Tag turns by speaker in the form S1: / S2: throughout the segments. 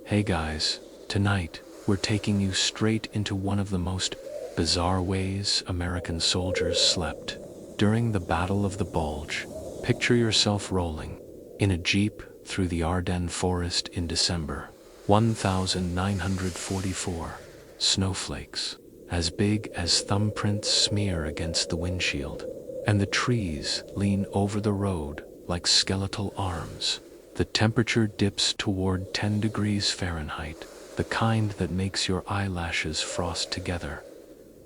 S1: Hey guys, tonight we're taking you straight into one of the most bizarre ways American soldiers slept. During the Battle of the Bulge, picture yourself rolling in a jeep through the Ardennes forest in December. 1944. Snowflakes, as big as thumbprints, smear against the windshield, and the trees lean over the road like skeletal arms. The temperature dips toward 10 degrees Fahrenheit, the kind that makes your eyelashes frost together.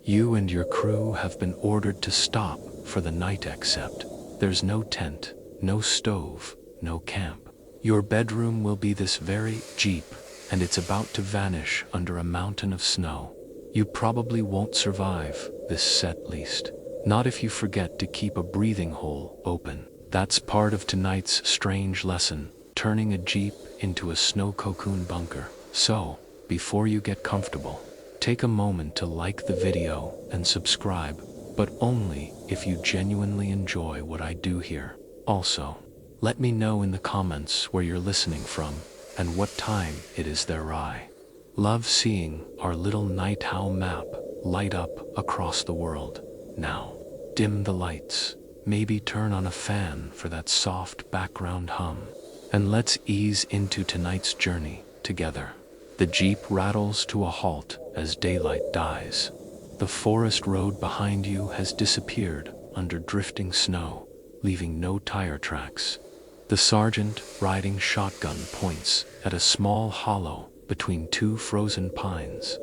S1: You and your crew have been ordered to stop for the night, except there's no tent, no stove, no camp. Your bedroom will be this very jeep, and it's about to vanish under a mountain of snow. You probably won't survive this set list. Not if you forget to keep a breathing hole open. That's part of tonight's strange lesson, turning a jeep into a snow cocoon bunker. So, before you get comfortable, take a moment to like the video and subscribe, but only if you genuinely enjoy what I do here. Also, let me know in the comments where you're listening from and what time it is there. I love seeing our little night owl map light up across the world. Now, dim the lights, maybe turn on a fan for that soft background hum, and let's ease into tonight's journey together. The jeep rattles to a halt as daylight dies. The forest road behind you has disappeared under drifting snow, leaving no tire tracks. The sergeant, riding shotgun, points at a small hollow between two frozen pines.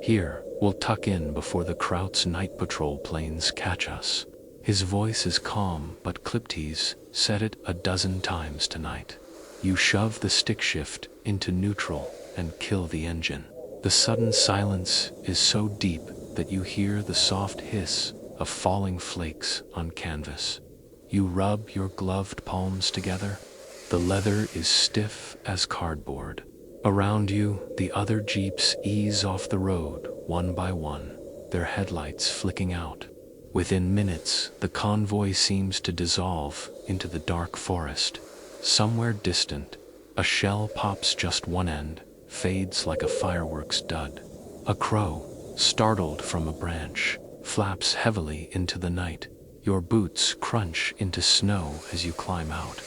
S1: Here, we'll tuck in before the Kraut's night patrol planes catch us. His voice is calm but clipped. He's said it a dozen times tonight. You shove the stick shift into neutral and kill the engine. The sudden silence is so deep that you hear the soft hiss of falling flakes on canvas. You rub your gloved palms together. The leather is stiff as cardboard. Around you, the other jeeps ease off the road one by one, their headlights flicking out. Within minutes, the convoy seems to dissolve into the dark forest. Somewhere distant, a shell pops just one end, fades like a fireworks dud. A crow, startled from a branch, flaps heavily into the night. Your boots crunch into snow as you climb out.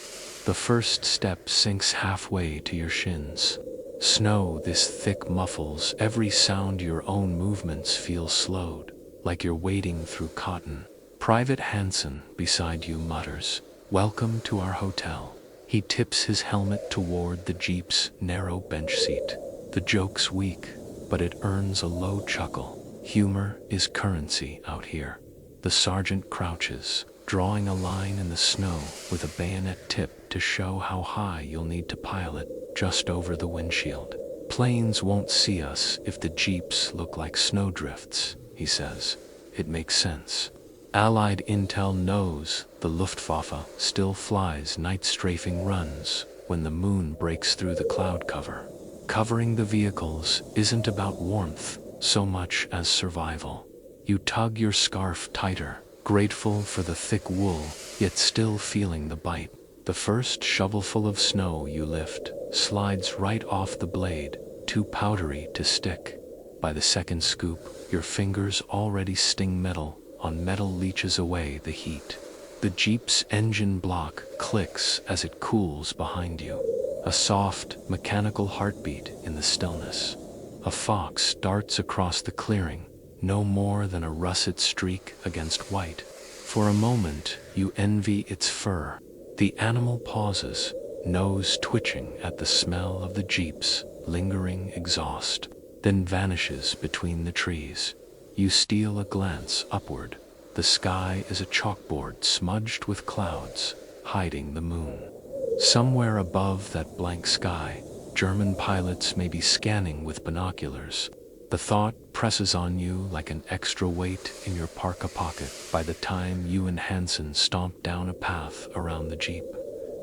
S1: The first step sinks halfway to your shins. Snow this thick muffles every sound. Your own movements feel slowed, like you're wading through cotton. Private Hansen beside you mutters, "Welcome to our hotel." He tips his helmet toward the jeep's narrow bench seat. The joke's weak, but it earns a low chuckle. Humor is currency out here. The sergeant crouches, drawing a line in the snow with a bayonet tip to show how high you'll need to pilot, just over the windshield. "Planes won't see us if the jeeps look like snowdrifts," he says. It makes sense. Allied intel knows the Luftwaffe still flies night strafing runs when the moon breaks through the cloud cover. Covering the vehicles isn't about warmth so much as survival. You tug your scarf tighter, grateful for the thick wool, yet still feeling the bite. The first shovelful of snow you lift slides right off the blade, too powdery to stick. By the second scoop, your fingers already sting metal on metal, leaches away the heat. The jeep's engine block clicks as it cools behind you. A soft, mechanical heartbeat in the stillness. A fox darts across the clearing, no more than a russet streak against white. For a moment, you envy its fur. The animal pauses, nose twitching at the smell of the jeep's lingering exhaust, then vanishes between the trees. You steal a glance upward. The sky is a chalkboard smudged with clouds, hiding the moon. Somewhere above that blank sky, German pilots may be scanning with binoculars. The thought presses on you like an extra weight in your parka pocket by the time you and Hansen stomp down a path around the jeep.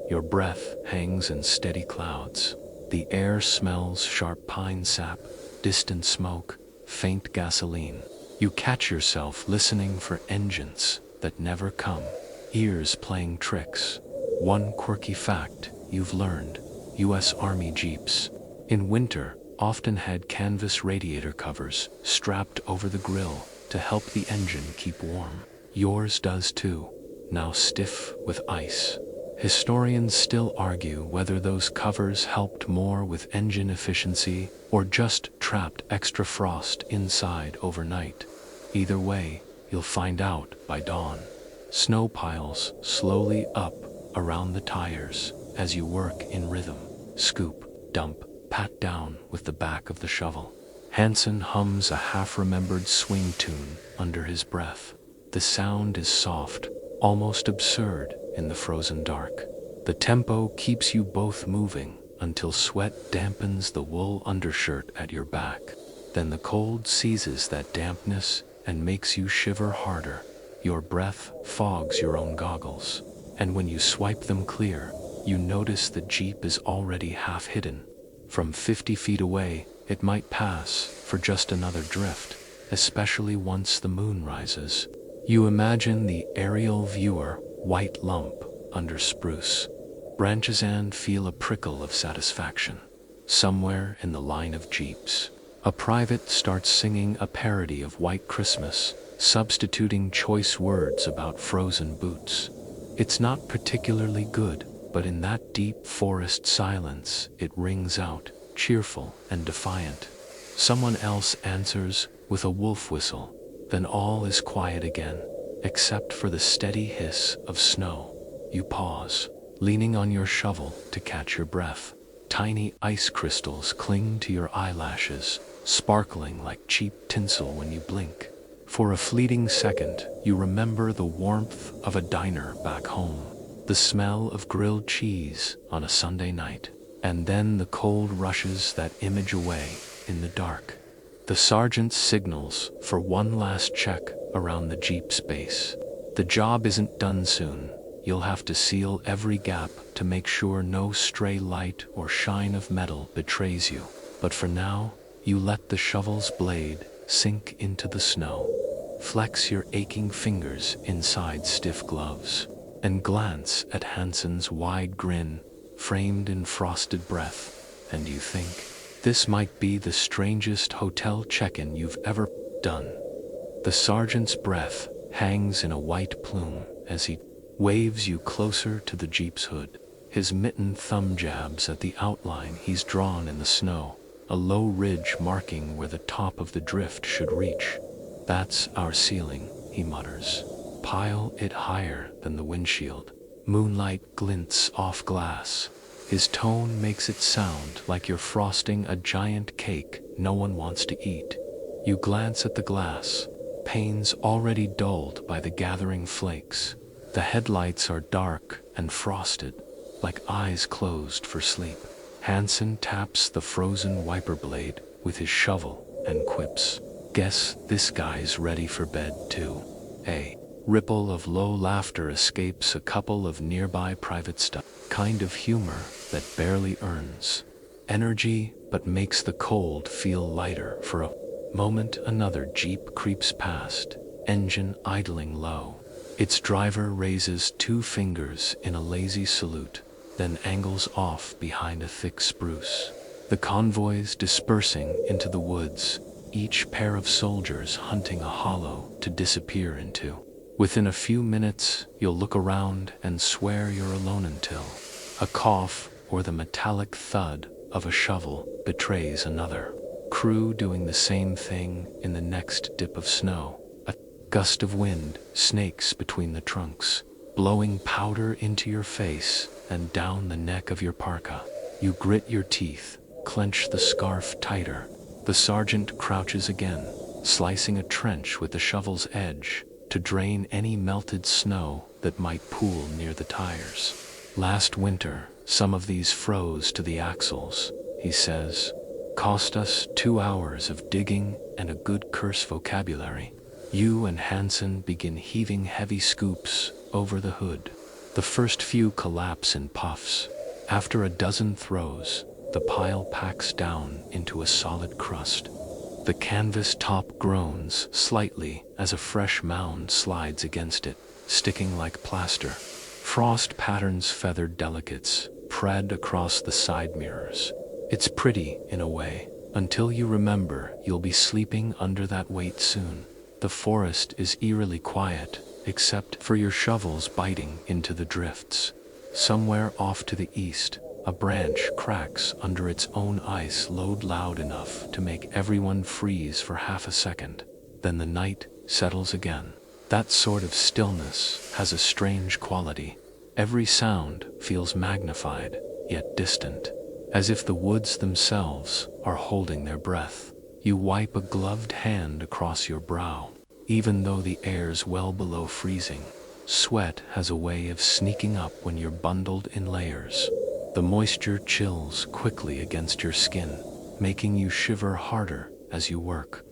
S1: Your breath hangs in steady clouds. The air smells sharp pine sap, distant smoke, faint gasoline. You catch yourself listening for engines that never come, ears playing tricks. One quirky fact you've learned: U.S. Army jeeps in winter often had canvas radiator covers strapped over the grill to help the engine keep warm. Yours does too, now stiff with ice. Historians still argue whether those covers helped more with engine efficiency or just trapped extra frost inside overnight. Either way, you'll find out by dawn. Snow piles slowly up around the tires as you work in rhythm. Scoop, dump, pat down with the back of the shovel. Hansen hums a half-remembered swing tune under his breath. The sound is soft, almost absurd in the frozen dark. The tempo keeps you both moving until sweat dampens the wool undershirt at your back. Then the cold seizes that dampness and makes you shiver harder. Your breath fogs your own goggles, and when you swipe them clear, you notice the Jeep is already half hidden. From 50 feet away, it might pass for just another drift, especially once the moon rises. You imagine the aerial viewer, white lump under spruce branches, and feel a prickle of satisfaction. Somewhere in the line of Jeeps, a private starts singing a parody of White Christmas, substituting choice words about frozen boots. It's not particularly good, but in that deep forest silence, it rings out, cheerful and defiant. Someone else answers with a wolf whistle. Then all is quiet again, except for the steady hiss of snow. You pause, leaning on your shovel to catch your breath. Tiny ice crystals cling to your eyelashes, sparkling like cheap tinsel when you blink. For a fleeting second, you remember the warmth of a diner back home, the smell of grilled cheese on a Sunday night, and then the cold rushes that image away in the dark. The sergeant signals for one last check around the Jeep's base. The job isn't done soon. You'll have to seal every gap to make sure no stray light or shine of metal betrays you. But for now, you let the shovel's blade sink into the snow. Flex your aching fingers inside stiff gloves, and glance at Hansen's wide grin, framed in frosted breath, and you think, this might be the strangest hotel check-in you've ever done. The sergeant's breath hangs in a white plume as he waves you closer to the Jeep's hood. His mittened thumb jabs at the outline he's drawn in the snow, a low ridge marking where the top of the drift should reach. That's our ceiling, he mutters. Pile it higher than the windshield. Moonlight glints off glass. His tone makes it sound like you're frosting a giant cake no one wants to eat. You glance at the glass, panes already dulled by the gathering flakes. The headlights are dark and frosted, like eyes closed for sleep. Hansen taps the frozen wiper blade with his shovel and quips, "Guess this guy's ready for bed too." A ripple of low laughter escapes a couple of nearby private stuff. Kind of humor that barely earns energy but makes the cold feel lighter for a moment. Another Jeep creeps past, engine idling low. Its driver raises 2 fingers in a lazy salute, then angles off behind a thick spruce. The convoy's dispersing into the woods, each pair of soldiers hunting a hollow to disappear into. Within a few minutes, you'll look around and swear you're alone until a cough or the metallic thud of a shovel betrays another crew doing the same thing in the next dip of snow. A gust of wind snakes between the trunks, blowing powder into your face and down the neck of your parka. You grit your teeth, clench the scarf tighter. The sergeant crouches again, slicing a trench with the shovel's edge to drain any melted snow that might pool near the tires. Last winter, some of these froze to the axles, he says. Cost us 2 hours of digging and a good curse vocabulary. You and Hansen begin heaving heavy scoops over the hood. The first few collapse in puffs. After a dozen throws, the pile packs down into a solid crust. The canvas top groans slightly as a fresh mound slides against it, sticking like plaster. Frost patterns feathered delicates, pred across the side mirrors. It's pretty, in a way, until you remember you'll be sleeping under that weight soon. The forest is eerily quiet, except for your shovels biting into the drifts. Somewhere off to the east, a branch cracks under its own ice load loud enough to make everyone freeze for half a second. Then the night settles again. That sort of stillness has a strange quality. Every sound feels magnified, yet distant, as if the woods themselves are holding their breath. You wipe a gloved hand across your brow. Even though the air's well below freezing, sweat has a way of sneaking up when you're bundled in layers. The moisture chills quickly against your skin, making you shiver harder as you work.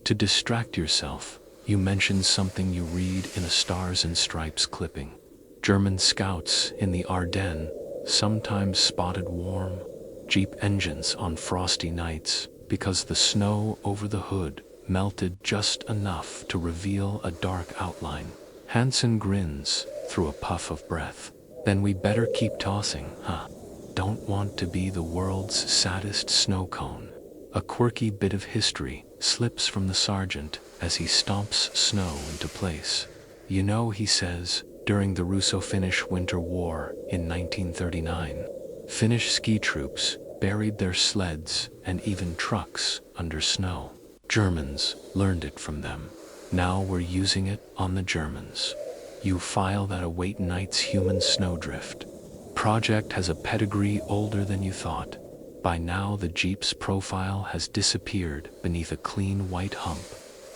S1: To distract yourself, you mention something you read in a Stars and Stripes clipping. German scouts in the Ardennes sometimes spotted warm Jeep engines on frosty nights because the snow over the hood melted just enough to reveal a dark outline. Hansen grins through a puff of breath. Then we better keep tossing, huh? Don't want to be the world's saddest snow cone. A quirky bit of history slips from the sergeant as he stomps snow into place. You know, he says, during the Russo-Finnish Winter War in 1939, Finnish ski troops buried their sleds and even trucks under snow. Germans learned it from them. Now we're using it on the Germans. You file that await night's human snowdrift. Project has a pedigree older than you thought. By now the Jeep's profile has disappeared beneath a clean white hump.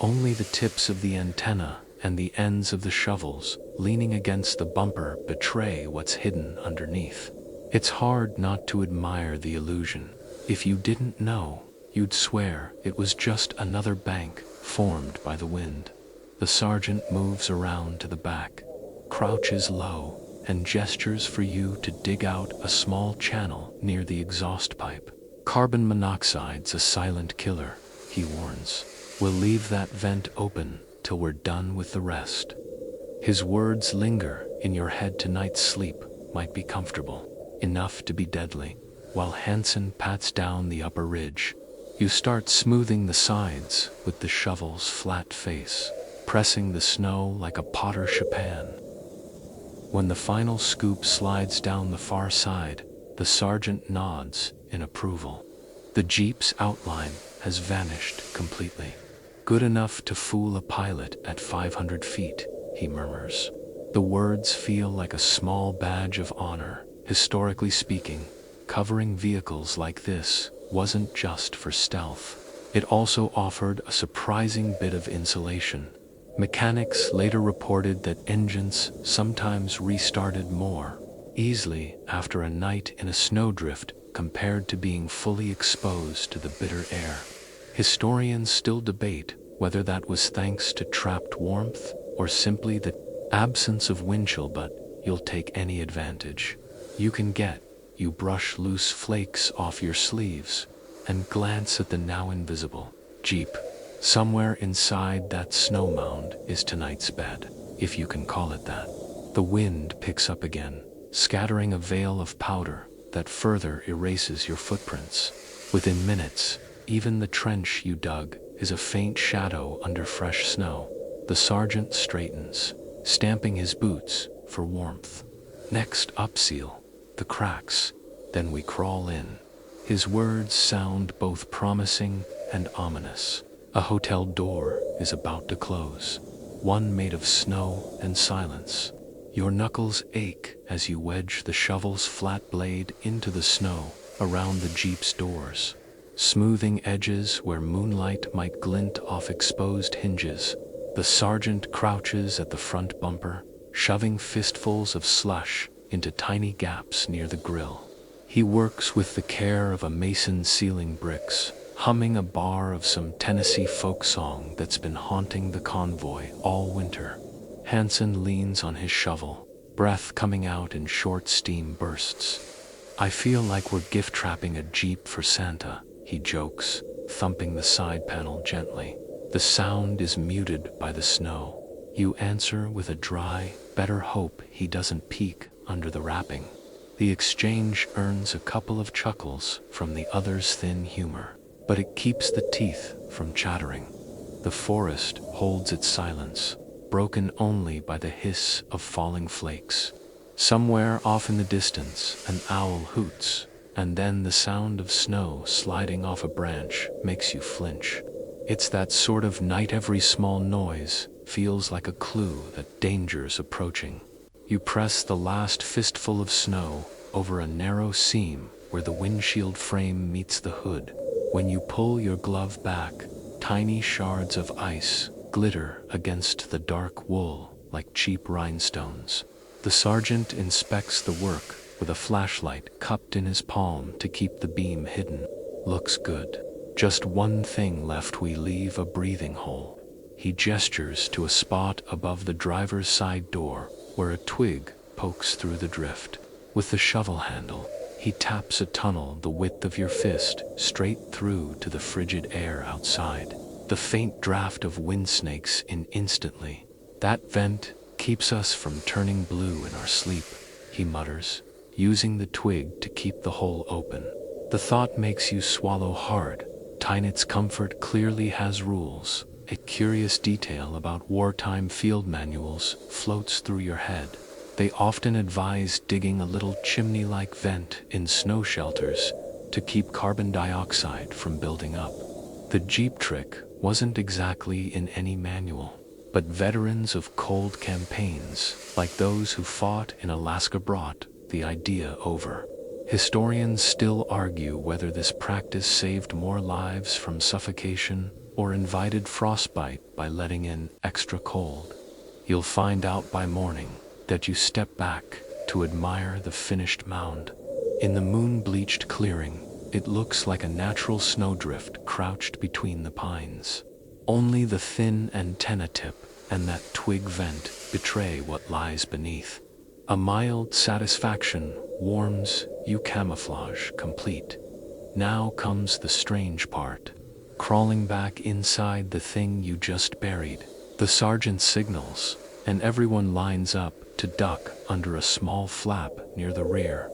S1: Only the tips of the antenna and the ends of the shovels leaning against the bumper betray what's hidden underneath. It's hard not to admire the illusion. If you didn't know, you'd swear it was just another bank formed by the wind. The sergeant moves around to the back, crouches low, and gestures for you to dig out a small channel near the exhaust pipe. Carbon monoxide's a silent killer, he warns. We'll leave that vent open till we're done with the rest. His words linger in your head. Tonight's sleep might be comfortable, enough to be deadly. While Hansen pats down the upper ridge, you start smoothing the sides with the shovel's flat face, pressing the snow like a Potter Chopin. When the final scoop slides down the far side, the sergeant nods in approval. The Jeep's outline has vanished completely. Good enough to fool a pilot at 500 feet, he murmurs. The words feel like a small badge of honor. Historically speaking, covering vehicles like this wasn't just for stealth. It also offered a surprising bit of insulation. Mechanics later reported that engines sometimes restarted more easily after a night in a snowdrift compared to being fully exposed to the bitter air. Historians still debate whether that was thanks to trapped warmth or simply the absence of wind chill, but you'll take any advantage you can get. You brush loose flakes off your sleeves and glance at the now invisible Jeep. Somewhere inside that snow mound is tonight's bed, if you can call it that. The wind picks up again, scattering a veil of powder that further erases your footprints. Within minutes, even the trench you dug is a faint shadow under fresh snow. The sergeant straightens, stamping his boots for warmth. Next upseal, the cracks, then we crawl in. His words sound both promising and ominous. A hotel door is about to close, one made of snow and silence. Your knuckles ache as you wedge the shovel's flat blade into the snow around the Jeep's doors, smoothing edges where moonlight might glint off exposed hinges. The sergeant crouches at the front bumper, shoving fistfuls of slush into tiny gaps near the grill. He works with the care of a mason sealing bricks, humming a bar of some Tennessee folk song that's been haunting the convoy all winter. Hansen leans on his shovel, breath coming out in short steam bursts. I feel like we're gift trapping a Jeep for Santa, he jokes, thumping the side panel gently. The sound is muted by the snow. You answer with a dry, better hope he doesn't peek under the wrapping. The exchange earns a couple of chuckles from the other's thin humor, but it keeps the teeth from chattering. The forest holds its silence, broken only by the hiss of falling flakes. Somewhere off in the distance, an owl hoots, and then the sound of snow sliding off a branch makes you flinch. It's that sort of night every small noise feels like a clue that danger's approaching. You press the last fistful of snow over a narrow seam where the windshield frame meets the hood. When you pull your glove back, tiny shards of ice glitter against the dark wool like cheap rhinestones. The sergeant inspects the work with a flashlight cupped in his palm to keep the beam hidden. Looks good. Just one thing left, we leave a breathing hole. He gestures to a spot above the driver's side door where a twig pokes through the drift. With the shovel handle, he taps a tunnel the width of your fist straight through to the frigid air outside. The faint draft of wind snakes in instantly. That vent keeps us from turning blue in our sleep, he mutters, using the twig to keep the hole open. The thought makes you swallow hard. Tynet's comfort clearly has rules. A curious detail about wartime field manuals floats through your head. They often advise digging a little chimney-like vent in snow shelters to keep carbon dioxide from building up. The Jeep trick wasn't exactly in any manual, but veterans of cold campaigns, like those who fought in Alaska, brought the idea over. Historians still argue whether this practice saved more lives from suffocation or invited frostbite by letting in extra cold. You'll find out by morning that you step back to admire the finished mound. In the moon-bleached clearing, it looks like a natural snowdrift crouched between the pines. Only the thin antenna tip and that twig vent betray what lies beneath. A mild satisfaction warms you, camouflage complete. Now comes the strange part. Crawling back inside the thing you just buried. The sergeant signals, and everyone lines up to duck under a small flap near the rear.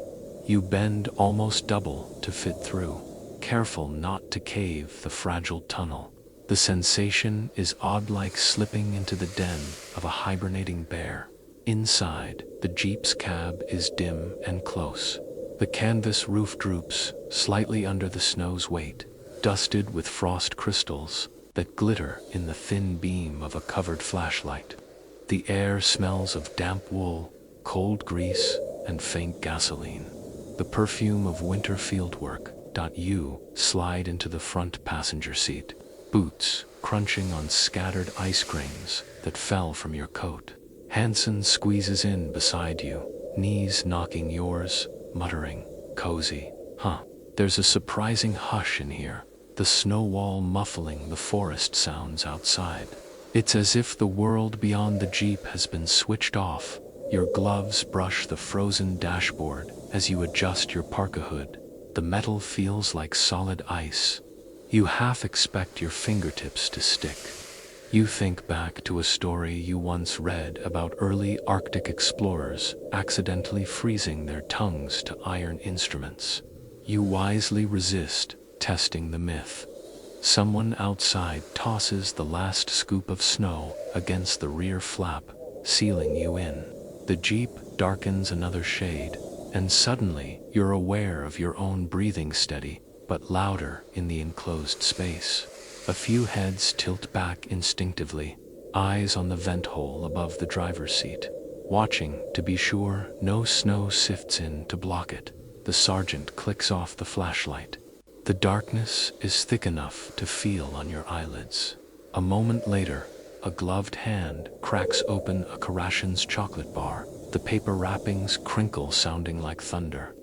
S1: You bend almost double to fit through, careful not to cave the fragile tunnel. The sensation is odd, like slipping into the den of a hibernating bear. Inside, the Jeep's cab is dim and close. The canvas roof droops slightly under the snow's weight, dusted with frost crystals that glitter in the thin beam of a covered flashlight. The air smells of damp wool, cold grease, and faint gasoline. The perfume of winter fieldwork. You slide into the front passenger seat, boots crunching on scattered ice grains that fell from your coat. Hansen squeezes in beside you, knees knocking yours, muttering, "Cozy, huh?" There's a surprising hush in here, the snow wall muffling the forest sounds outside. It's as if the world beyond the Jeep has been switched off. Your gloves brush the frozen dashboard as you adjust your parka hood. The metal feels like solid ice. You half expect your fingertips to stick. You think back to a story you once read about early Arctic explorers accidentally freezing their tongues to iron instruments. You wisely resist testing the myth. Someone outside tosses the last scoop of snow against the rear flap, sealing you in. The Jeep darkens another shade, and suddenly you're aware of your own breathing, steady but louder in the enclosed space. A few heads tilt back instinctively, eyes on the vent hole above the driver's seat, watching to be sure no snow sifts in to block it. The sergeant clicks off the flashlight. The darkness is thick enough to feel on your eyelids. A moment later, a gloved hand cracks open a Karashin's chocolate bar. The paper wrappings crinkle, sounding like thunder.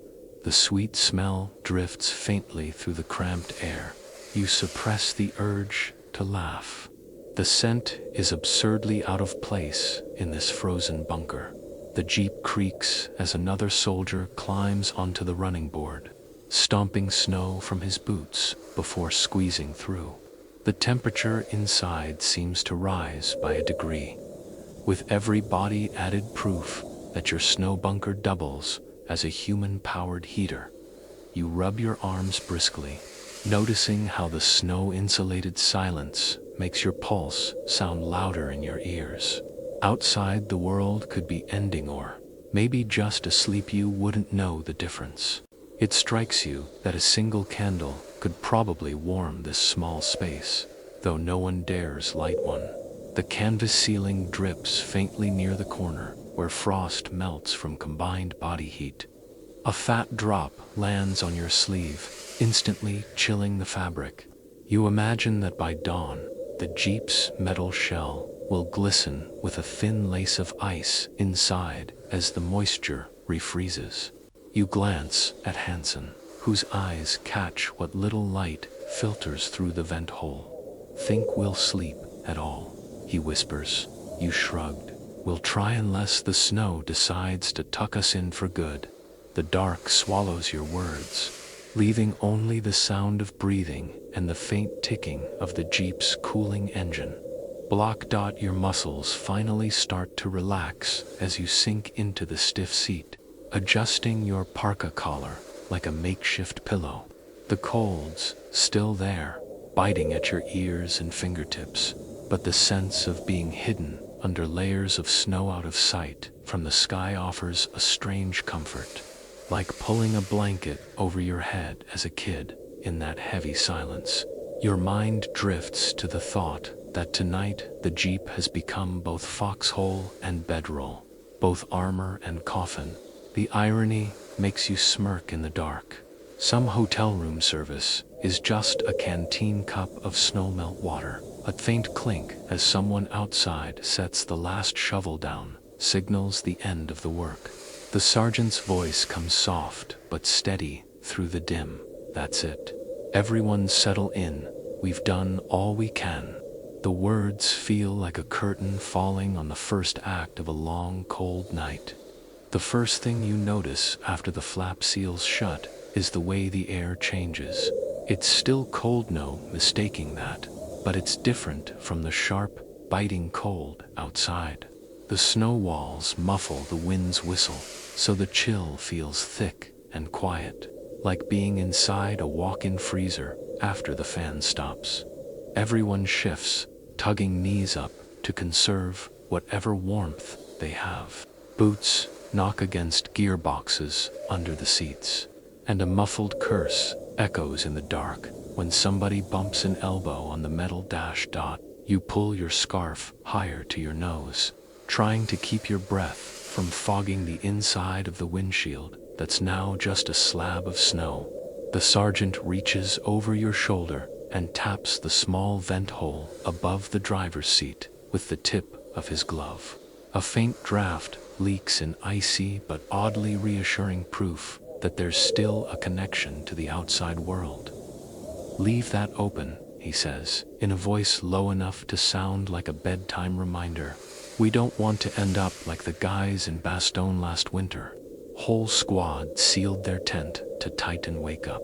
S1: The sweet smell drifts faintly through the cramped air. You suppress the urge to laugh. The scent is absurdly out of place in this frozen bunker. The Jeep creaks as another soldier climbs onto the running board, stomping snow from his boots before squeezing through. The temperature inside seems to rise by a degree, with every body added proof that your snow bunker doubles as a human-powered heater. You rub your arms briskly, noticing how the snow-insulated silence makes your pulse sound louder in your ears. Outside, the world could be ending or maybe just asleep. You wouldn't know the difference. It strikes you that a single candle could probably warm this small space, though no one dares light one. The canvas ceiling drips faintly near the corner, where frost melts from combined body heat. A fat drop lands on your sleeve, instantly chilling the fabric. You imagine that by dawn, the Jeep's metal shell will glisten with a thin lace of ice inside as the moisture refreezes. You glance at Hansen, whose eyes catch what little light filters through the vent hole. "Think we'll sleep at all?" he whispers. You shrugged. "We'll try unless the snow decides to tuck us in for good." The dark swallows your words, leaving only the sound of breathing and the faint ticking of the Jeep's cooling engine. Your muscles finally start to relax as you sink into the stiff seat, adjusting your parka collar like a makeshift pillow. The cold's still there, biting at your ears and fingertips, but the sense of being hidden under layers of snow out of sight from the sky offers a strange comfort, like pulling a blanket over your head as a kid in that heavy silence. Your mind drifts to the thought that tonight the Jeep has become both foxhole and bedroll, both armor and coffin. The irony makes you smirk in the dark. Some hotel room service is just a canteen cup of snowmelt water. A faint clink as someone outside sets the last shovel down signals the end of the work. The sergeant's voice comes soft but steady through the dim. "That's it. Everyone settle in. We've done all we can." The words feel like a curtain falling on the first act of a long, cold night. The first thing you notice after the flap seals shut is the way the air changes. It's still cold, no mistaking that, but it's different from the sharp, biting cold outside. The snow walls muffle the wind's whistle, so the chill feels thick and quiet, like being inside a walk-in freezer after the fan stops. Everyone shifts, tugging knees up to conserve whatever warmth they have. Boots knock against gearboxes under the seats, and a muffled curse echoes in the dark when somebody bumps an elbow on the metal dash. You pull your scarf higher to your nose, trying to keep your breath from fogging the inside of the windshield that's now just a slab of snow. The sergeant reaches over your shoulder and taps the small vent hole above the driver's seat with the tip of his glove. A faint draft leaks in icy but oddly reassuring proof that there's still a connection to the outside world. "Leave that open," he says, in a voice low enough to sound like a bedtime reminder. "We don't want to end up like the guys in Bastogne last winter." Whole squad sealed their tent to tighten wake up.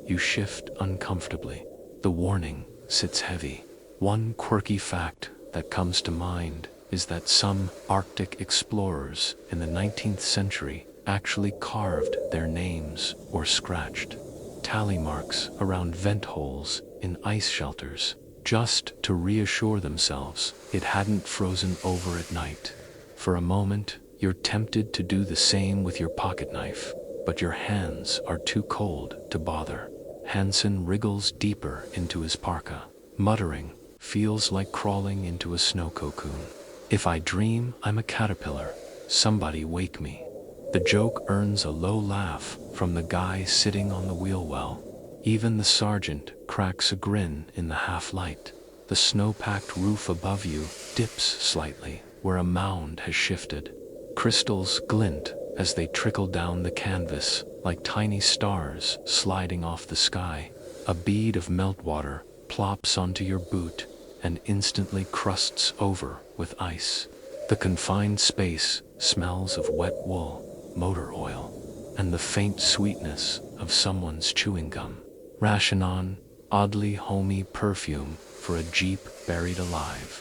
S1: You shift uncomfortably. The warning sits heavy. One quirky fact that comes to mind is that some Arctic explorers in the 19th century actually carved their names or scratched tally marks around vent holes in ice shelters, just to reassure themselves it hadn't frozen over at night. For a moment, you're tempted to do the same with your pocket knife, but your hands are too cold to bother. Hansen wriggles deeper into his parka, muttering, "Feels like crawling into a snow cocoon. If I dream I'm a caterpillar, somebody wake me." The joke earns a low laugh from the guy sitting on the wheel well. Even the sergeant cracks a grin in the half-light. The snow-packed roof above you dips slightly, where a mound has shifted. Crystals glint as they trickle down the canvas like tiny stars sliding off the sky. A bead of meltwater plops onto your boot and instantly crusts over with ice. The confined space smells of wet wool, motor oil, and the faint sweetness of someone's chewing gum. Rationon, oddly homey perfume for a Jeep buried alive.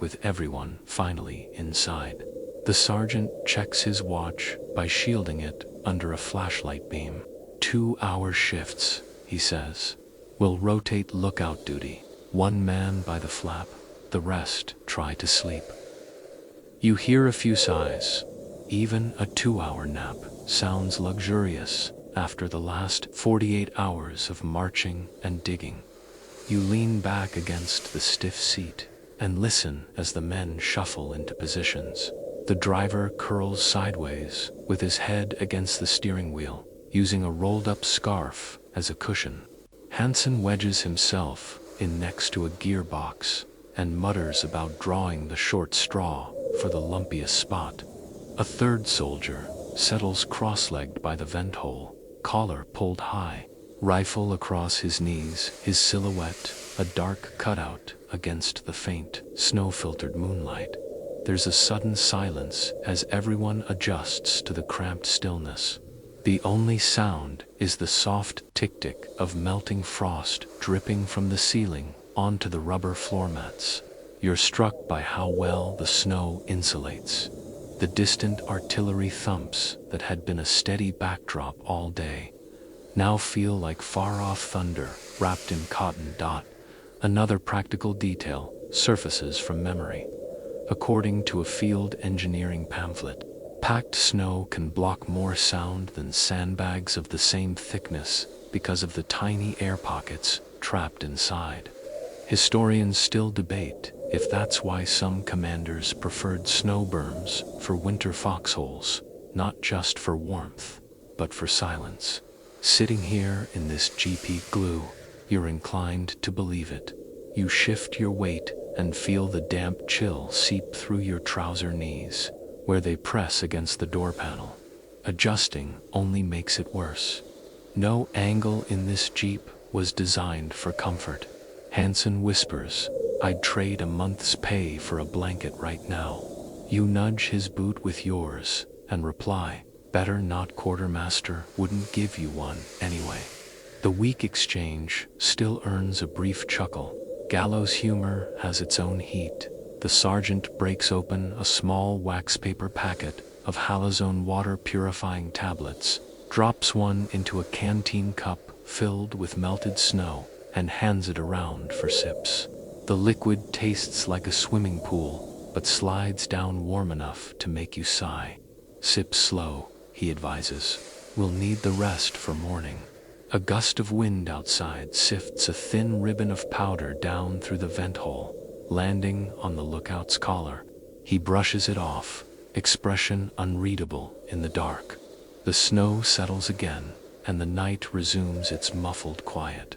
S1: With everyone finally inside. The sergeant checks his watch by shielding it under a flashlight beam. 2-hour shifts, he says. We'll rotate lookout duty. One man by the flap, the rest try to sleep. You hear a few sighs. Even a 2-hour nap sounds luxurious after the last 48 hours of marching and digging. You lean back against the stiff seat and listen as the men shuffle into positions. The driver curls sideways with his head against the steering wheel, using a rolled-up scarf as a cushion. Hansen wedges himself in next to a gearbox and mutters about drawing the short straw for the lumpiest spot. A third soldier settles cross-legged by the vent hole, collar pulled high, rifle across his knees, his silhouette a dark cutout against the faint, snow-filtered moonlight. There's a sudden silence as everyone adjusts to the cramped stillness. The only sound is the soft tick-tick of melting frost dripping from the ceiling onto the rubber floor mats. You're struck by how well the snow insulates. The distant artillery thumps that had been a steady backdrop all day now feel like far-off thunder wrapped in cotton. Another practical detail surfaces from memory. According to a field engineering pamphlet, packed snow can block more sound than sandbags of the same thickness because of the tiny air pockets trapped inside. Historians still debate if that's why some commanders preferred snow berms for winter foxholes, not just for warmth, but for silence. Sitting here in this GP glue, you're inclined to believe it. You shift your weight and feel the damp chill seep through your trouser knees, where they press against the door panel. Adjusting only makes it worse. No angle in this Jeep was designed for comfort. Hansen whispers, "I'd trade a month's pay for a blanket right now." You nudge his boot with yours and reply, "Better not, quartermaster wouldn't give you one anyway." The weak exchange still earns a brief chuckle. Gallows humor has its own heat. The sergeant breaks open a small wax paper packet of halazone water purifying tablets, drops one into a canteen cup filled with melted snow, and hands it around for sips. The liquid tastes like a swimming pool, but slides down warm enough to make you sigh. "Sip slow," he advises. "We'll need the rest for morning." A gust of wind outside sifts a thin ribbon of powder down through the vent hole, landing on the lookout's collar. He brushes it off, expression unreadable in the dark. The snow settles again, and the night resumes its muffled quiet.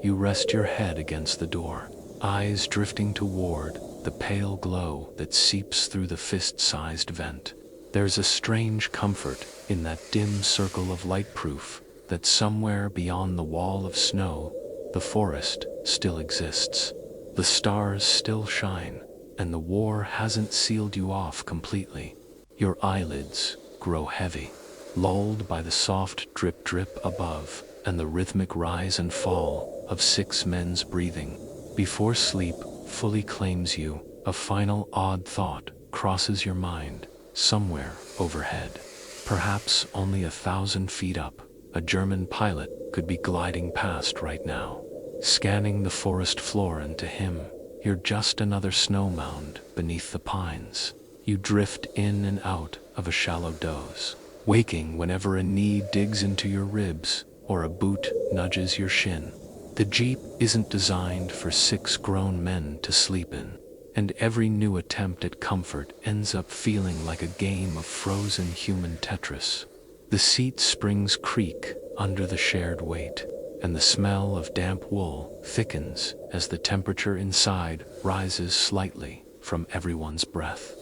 S1: You rest your head against the door, eyes drifting toward the pale glow that seeps through the fist-sized vent. There's a strange comfort in that dim circle of light-proof that somewhere beyond the wall of snow, the forest still exists. The stars still shine, and the war hasn't sealed you off completely. Your eyelids grow heavy, lulled by the soft drip-drip above and the rhythmic rise and fall of 6 men's breathing. Before sleep fully claims you, a final odd thought crosses your mind. Somewhere overhead, perhaps only 1,000 feet up, a German pilot could be gliding past right now, scanning the forest floor, and to him, you're just another snow mound beneath the pines. You drift in and out of a shallow doze, waking whenever a knee digs into your ribs or a boot nudges your shin. The Jeep isn't designed for 6 grown men to sleep in, and every new attempt at comfort ends up feeling like a game of frozen human Tetris. The seat springs creak under the shared weight, and the smell of damp wool thickens as the temperature inside rises slightly from everyone's breath.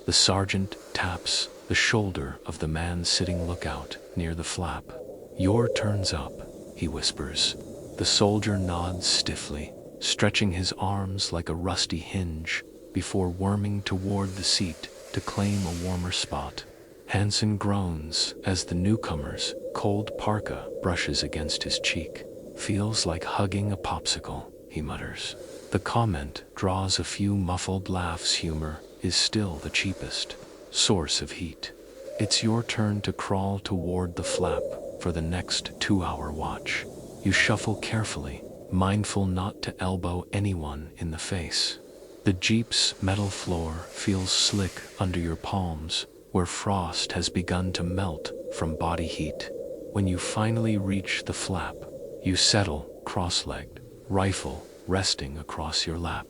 S1: The sergeant taps the shoulder of the man sitting lookout near the flap. "Your turn's up," he whispers. The soldier nods stiffly, stretching his arms like a rusty hinge before worming toward the seat to claim a warmer spot. Hansen groans as the newcomer's cold parka brushes against his cheek. "Feels like hugging a popsicle," he mutters. The comment draws a few muffled laughs. Humor is still the cheapest. source of heat. It's your turn to crawl toward the flap for the next 2-hour watch. You shuffle carefully, mindful not to elbow anyone in the face. The Jeep's metal floor feels slick under your palms, where frost has begun to melt from body heat. When you finally reach the flap, you settle cross-legged, rifle resting across your lap.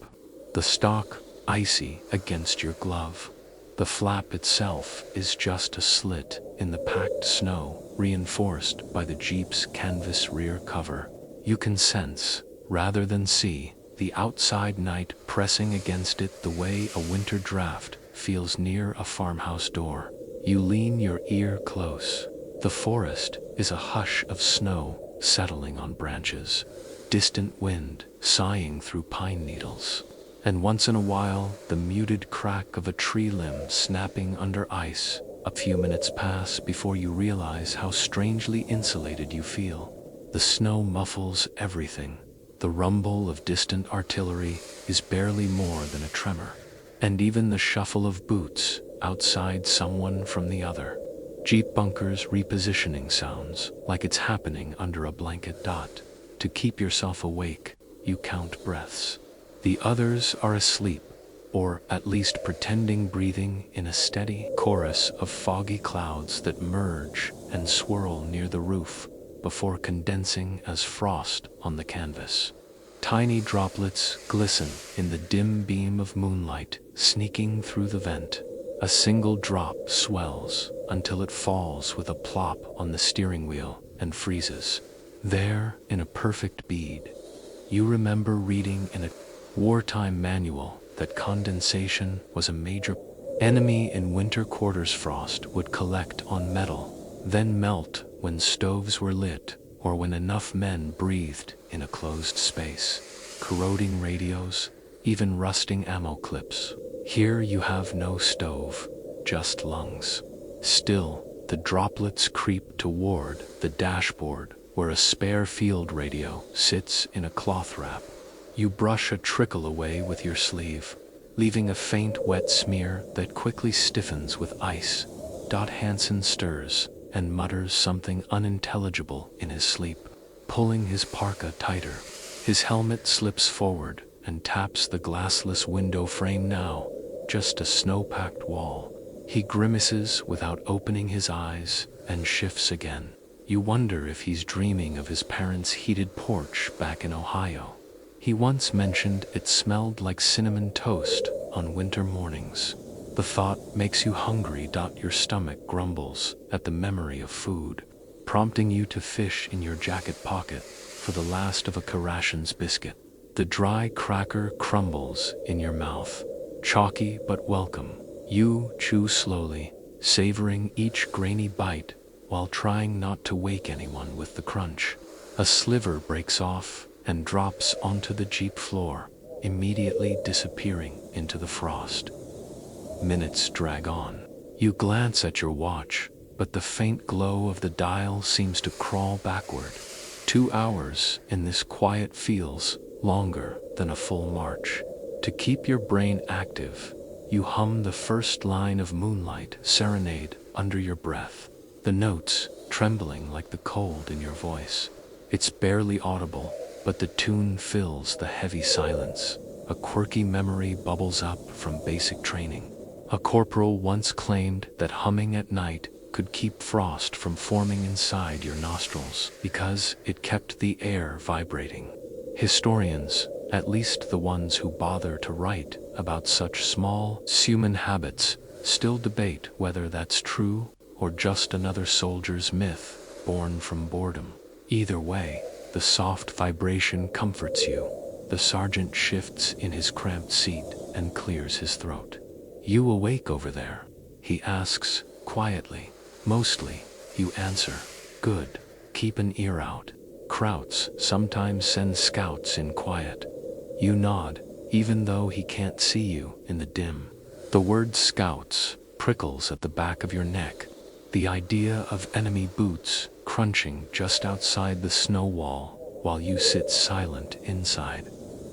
S1: The stock icy against your glove. The flap itself is just a slit in the packed snow, reinforced by the Jeep's canvas rear cover. You can sense, rather than see, the outside night pressing against it the way a winter draft feels near a farmhouse door. You lean your ear close. The forest is a hush of snow settling on branches, distant wind sighing through pine needles, and once in a while the muted crack of a tree limb snapping under ice. A few minutes pass before you realize how strangely insulated you feel. The snow muffles everything. The rumble of distant artillery is barely more than a tremor, and even the shuffle of boots outside someone from the other. Jeep bunkers repositioning sounds like it's happening under a blanket dot. To keep yourself awake, you count breaths. The others are asleep, or at least pretending, breathing in a steady chorus of foggy clouds that merge and swirl near the roof before condensing as frost on the canvas. Tiny droplets glisten in the dim beam of moonlight sneaking through the vent. A single drop swells until it falls with a plop on the steering wheel and freezes. There, in a perfect bead. You remember reading in a wartime manual that condensation was a major enemy in winter quarters. Frost would collect on metal, then melt when stoves were lit or when enough men breathed in a closed space, corroding radios, even rusting ammo clips. Here you have no stove, just lungs. Still, the droplets creep toward the dashboard where a spare field radio sits in a cloth wrap. You brush a trickle away with your sleeve, leaving a faint wet smear that quickly stiffens with ice. Hansen stirs and mutters something unintelligible in his sleep, pulling his parka tighter. His helmet slips forward and taps the glassless window frame. Now just a snow-packed wall. He grimaces without opening his eyes and shifts again. You wonder if he's dreaming of his parents' heated porch back in Ohio. He once mentioned it smelled like cinnamon toast on winter mornings. The thought makes you hungry. Your stomach grumbles at the memory of food, prompting you to fish in your jacket pocket for the last of a rations biscuit. The dry cracker crumbles in your mouth, chalky but welcome. You chew slowly, savoring each grainy bite while trying not to wake anyone with the crunch. A sliver breaks off and drops onto the Jeep floor, immediately disappearing into the frost. Minutes drag on. You glance at your watch, but the faint glow of the dial seems to crawl backward. 2 hours in this quiet feels longer than a full march. To keep your brain active, you hum the first line of Moonlight Serenade under your breath, the notes trembling like the cold in your voice. It's barely audible, but the tune fills the heavy silence. A quirky memory bubbles up from basic training. A corporal once claimed that humming at night could keep frost from forming inside your nostrils because it kept the air vibrating. Historians, at least the ones who bother to write about such small human habits, still debate whether that's true or just another soldier's myth born from boredom. Either way, the soft vibration comforts you. The sergeant shifts in his cramped seat and clears his throat. "You awake over there?" he asks, quietly. "Mostly," you answer. "Good. Keep an ear out. Krauts sometimes sends scouts in quiet." You nod, even though he can't see you in the dim. The word scouts prickles at the back of your neck. The idea of enemy boots crunching just outside the snow wall while you sit silent inside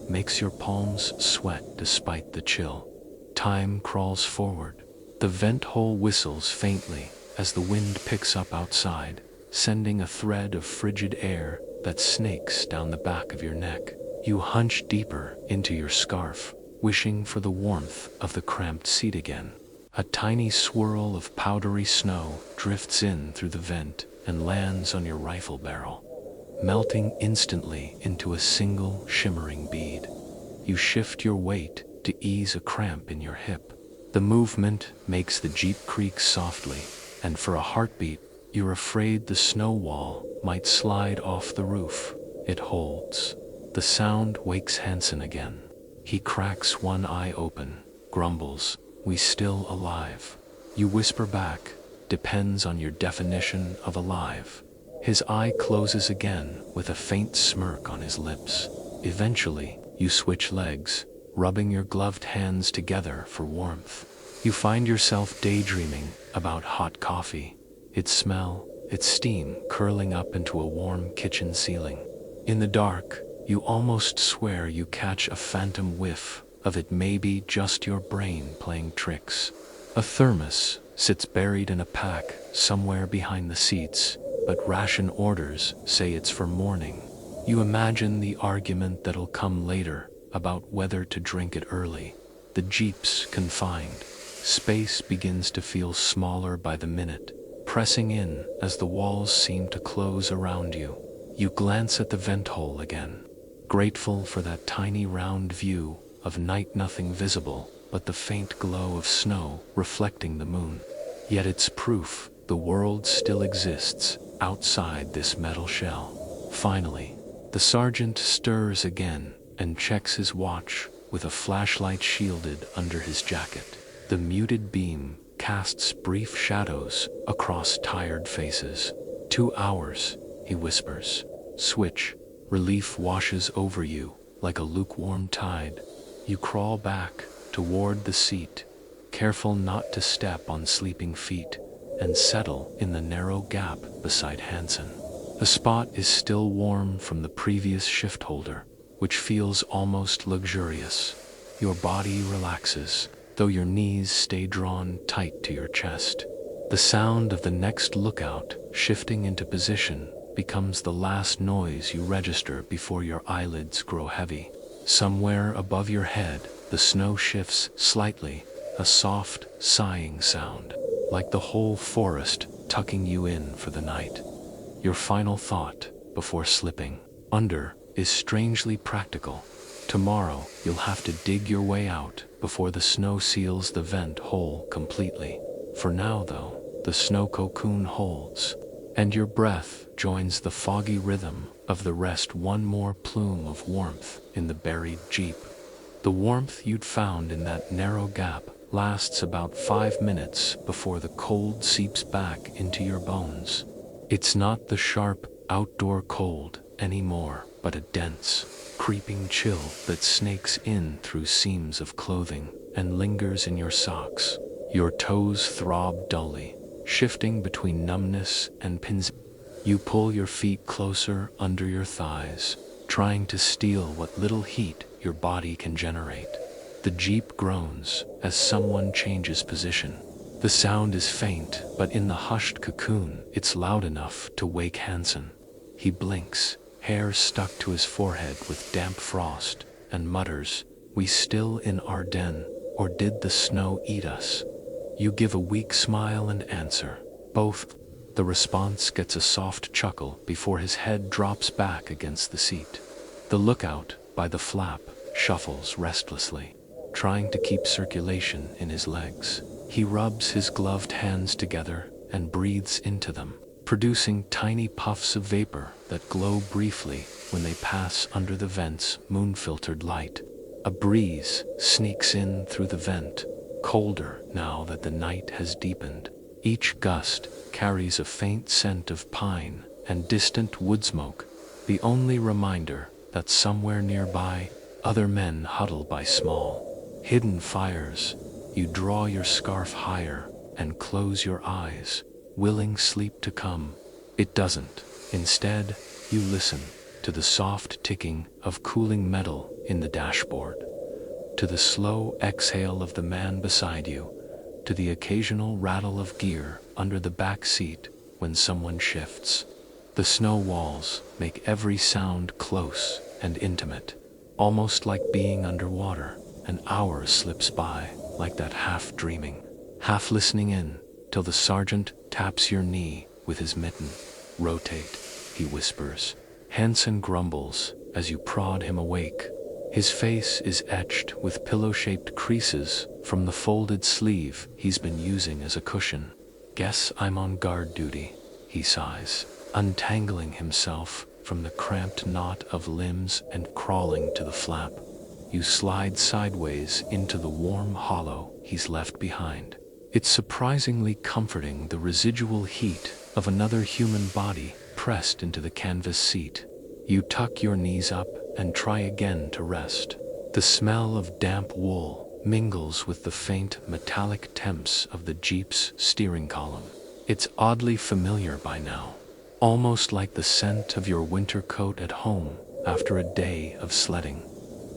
S1: makes your palms sweat despite the chill. Time crawls forward. The vent hole whistles faintly as the wind picks up outside, sending a thread of frigid air that snakes down the back of your neck. You hunch deeper into your scarf, wishing for the warmth of the cramped seat again. A tiny swirl of powdery snow drifts in through the vent and lands on your rifle barrel, melting instantly into a single shimmering bead. You shift your weight to ease a cramp in your hip. The movement makes the Jeep creak softly, and for a heartbeat, you're afraid the snow wall might slide off the roof. It holds. The sound wakes Hansen again. He cracks one eye open, grumbles, "We still alive?" You whisper back, "Depends on your definition of alive." His eye closes again with a faint smirk on his lips. Eventually, you switch legs, rubbing your gloved hands together for warmth. You find yourself daydreaming about hot coffee, its smell, its steam curling up into a warm kitchen ceiling. In the dark, you almost swear you catch a phantom whiff of it, maybe just your brain playing tricks. A thermos sits buried in a pack somewhere behind the seats, but ration orders say it's for morning. You imagine the argument that'll come later about whether to drink it early. The Jeep's confined. Space begins to feel smaller by the minute, pressing in as the walls seem to close around you. You glance at the vent hole again, grateful for that tiny round view of night, nothing visible but the faint glow of snow reflecting the moon. Yet it's proof the world still exists outside this metal shell. Finally, the sergeant stirs again and checks his watch with a flashlight shielded under his jacket. The muted beam casts brief shadows across tired faces. 2 hours, he whispers. Switch. Relief washes over you like a lukewarm tide. You crawl back toward the seat, careful not to step on sleeping feet, and settle in the narrow gap beside Hansen. The spot is still warm from the previous shift holder, which feels almost luxurious. Your body relaxes, though your knees stay drawn tight to your chest. The sound of the next lookout shifting into position becomes the last noise you register before your eyelids grow heavy. Somewhere above your head, the snow shifts slightly, a soft, sighing sound, like the whole forest tucking you in for the night. Your final thought before slipping under is strangely practical. Tomorrow, you'll have to dig your way out before the snow seals the vent hole completely. For now, though, the snow cocoon holds, and your breath joins the foggy rhythm of the rest, one more plume of warmth in the buried Jeep. The warmth you'd found in that narrow gap lasts about 5 minutes before the cold seeps back into your bones. It's not the sharp, outdoor cold anymore, but a dense, creeping chill that snakes in through seams of clothing and lingers in your socks. Your toes throb dully, shifting between numbness and pins. You pull your feet closer under your thighs, trying to steal what little heat your body can generate. The Jeep groans as someone changes position. The sound is faint, but in the hushed cocoon, it's loud enough to wake Hansen. He blinks, hair stuck to his forehead with damp frost, and mutters, "We still in our den, or did the snow eat us?" You give a weak smile and answer, "Both." The response gets a soft chuckle before his head drops back against the seat. The lookout, by the flap, shuffles restlessly, trying to keep circulation in his legs. He rubs his gloved hands together and breathes into them, producing tiny puffs of vapor that glow briefly when they pass under the vent's moon-filtered light. A breeze sneaks in through the vent, colder now that the night has deepened. Each gust carries a faint scent of pine and distant wood smoke, the only reminder that somewhere nearby, other men huddle by small, hidden fires. You draw your scarf higher and close your eyes, willing sleep to come. It doesn't. Instead, you listen to the soft ticking of cooling metal in the dashboard, to the slow exhale of the man beside you, to the occasional rattle of gear under the back seat when someone shifts. The snow walls make every sound close and intimate, almost like being underwater. An hour slips by like that, half dreaming, half listening in, till the sergeant taps your knee with his mitten. "Rotate," he whispers. Hansen grumbles as you prod him awake. His face is etched with pillow-shaped creases from the folded sleeve he's been using as a cushion. "Guess I'm on guard duty," he sighs, untangling himself from the cramped knot of limbs and crawling to the flap. You slide sideways into the warm hollow he's left behind. It's surprisingly comforting, the residual heat of another human body pressed into the canvas seat. You tuck your knees up and try again to rest. The smell of damp wool mingles with the faint metallic temps of the Jeep's steering column. It's oddly familiar by now, almost like the scent of your winter coat at home after a day of sledding.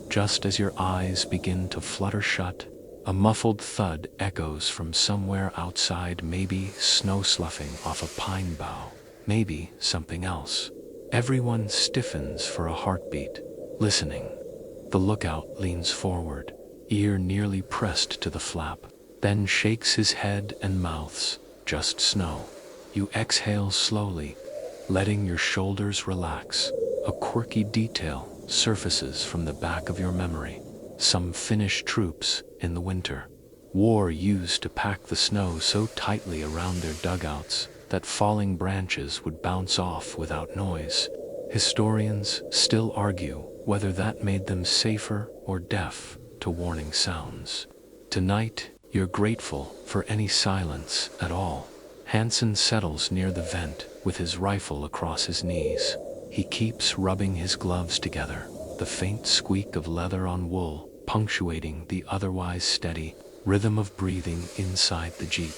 S1: Just as your eyes begin to flutter shut, a muffled thud echoes from somewhere outside, maybe snow sloughing off a pine bough, maybe something else. Everyone stiffens for a heartbeat, listening. The lookout leans forward, ear nearly pressed to the flap, then shakes his head and mouths, "Just snow." You exhale slowly, letting your shoulders relax. A quirky detail surfaces from the back of your memory. Some Finnish troops in the winter war used to pack the snow so tightly around their dugouts that falling branches would bounce off without noise. Historians still argue whether that made them safer or deaf to warning sounds. Tonight, you're grateful for any silence at all. Hansen settles near the vent with his rifle across his knees. He keeps rubbing his gloves together, the faint squeak of leather on wool punctuating the otherwise steady rhythm of breathing inside the Jeep.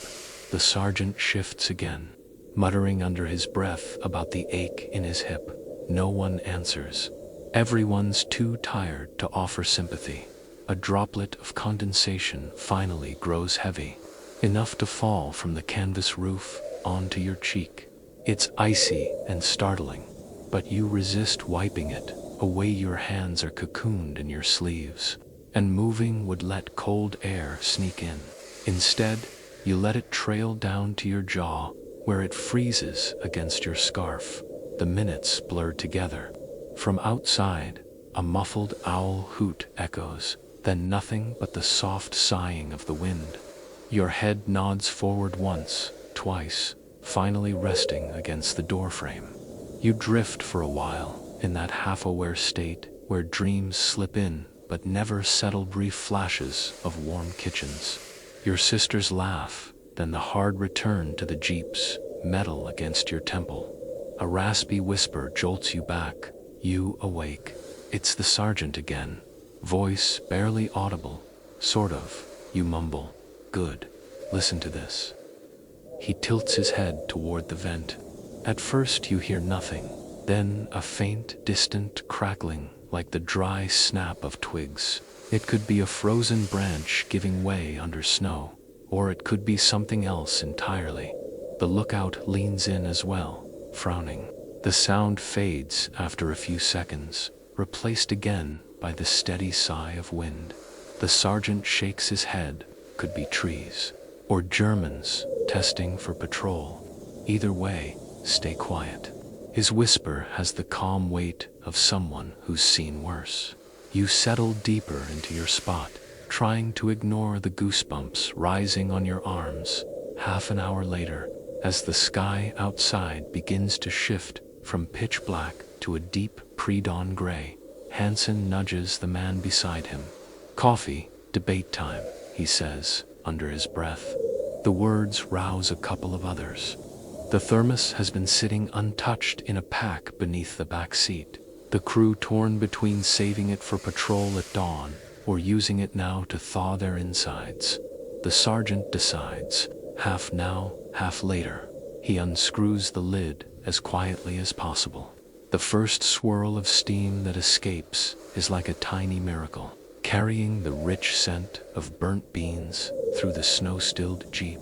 S1: The sergeant shifts again, muttering under his breath about the ache in his hip. No one answers. Everyone's too tired to offer sympathy. A droplet of condensation finally grows heavy, enough to fall from the canvas roof onto your cheek. It's icy and startling, but you resist wiping it away. Your hands are cocooned in your sleeves, and moving would let cold air sneak in. Instead, you let it trail down to your jaw, where it freezes against your scarf. The minutes blur together. From outside, a muffled owl hoot echoes, then nothing but the soft sighing of the wind. Your head nods forward once, twice, finally resting against the doorframe. You drift for a while, in that half-aware state where dreams slip in but never settle. Brief flashes of warm kitchens, your sister's laugh, then the hard return to the Jeep's metal against your temple. A raspy whisper jolts you back. You awake. It's the sergeant again, voice barely audible. Sort of. You mumble, "Good. Listen to this." He tilts his head toward the vent. At first you hear nothing, then a faint, distant crackling like the dry snap of twigs. It could be a frozen branch giving way under snow, or it could be something else entirely. The lookout leans in as well, frowning. The sound fades after a few seconds, replaced again by the steady sigh of wind. The sergeant shakes his head. Could be trees, or Germans testing for patrol. Either way, stay quiet. His whisper has the calm weight of someone who's seen worse. You settle deeper into your spot, trying to ignore the goosebumps rising on your arms. Half an hour later, as the sky outside begins to shift from pitch black to a deep pre-dawn gray, Hansen nudges the man beside him. "Coffee, debate time," he says, under his breath. The words rouse a couple of others. The thermos has been sitting untouched in a pack beneath the back seat. The crew torn between saving it for patrol at dawn or using it now to thaw their insides. The sergeant decides, half now, half later. He unscrews the lid as quietly as possible. The first swirl of steam that escapes is like a tiny miracle, carrying the rich scent of burnt beans through the snow-stilled jeep.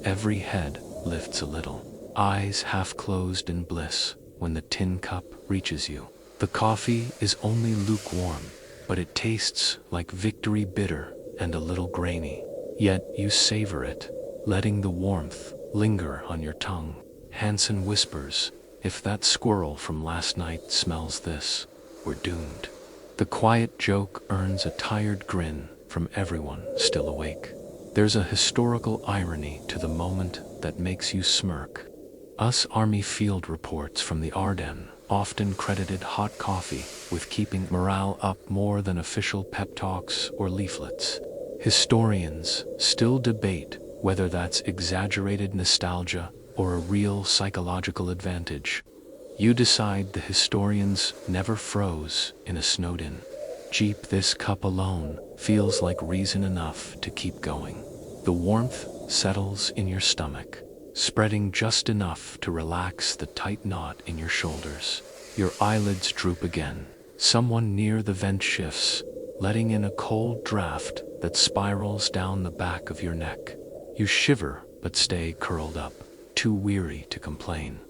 S1: Every head lifts a little, eyes half closed in bliss when the tin cup reaches you. The coffee is only lukewarm, but it tastes like victory, bitter and a little grainy. Yet you savor it, letting the warmth linger on your tongue. Hansen whispers, "If that squirrel from last night smells this, we're doomed." The quiet joke earns a tired grin from everyone still awake. There's a historical irony to the moment that makes you smirk. Us Army field reports from the Ardennes often credited hot coffee with keeping morale up more than official pep talks or leaflets. Historians still debate whether that's exaggerated nostalgia or a real psychological advantage. You decide the historians never froze in a snowed-in jeep. This cup alone feels like reason enough to keep going. The warmth settles in your stomach, spreading just enough to relax the tight knot in your shoulders. Your eyelids droop again. Someone near the vent shifts, letting in a cold draft that spirals down the back of your neck. You shiver but stay curled up, too weary to complain.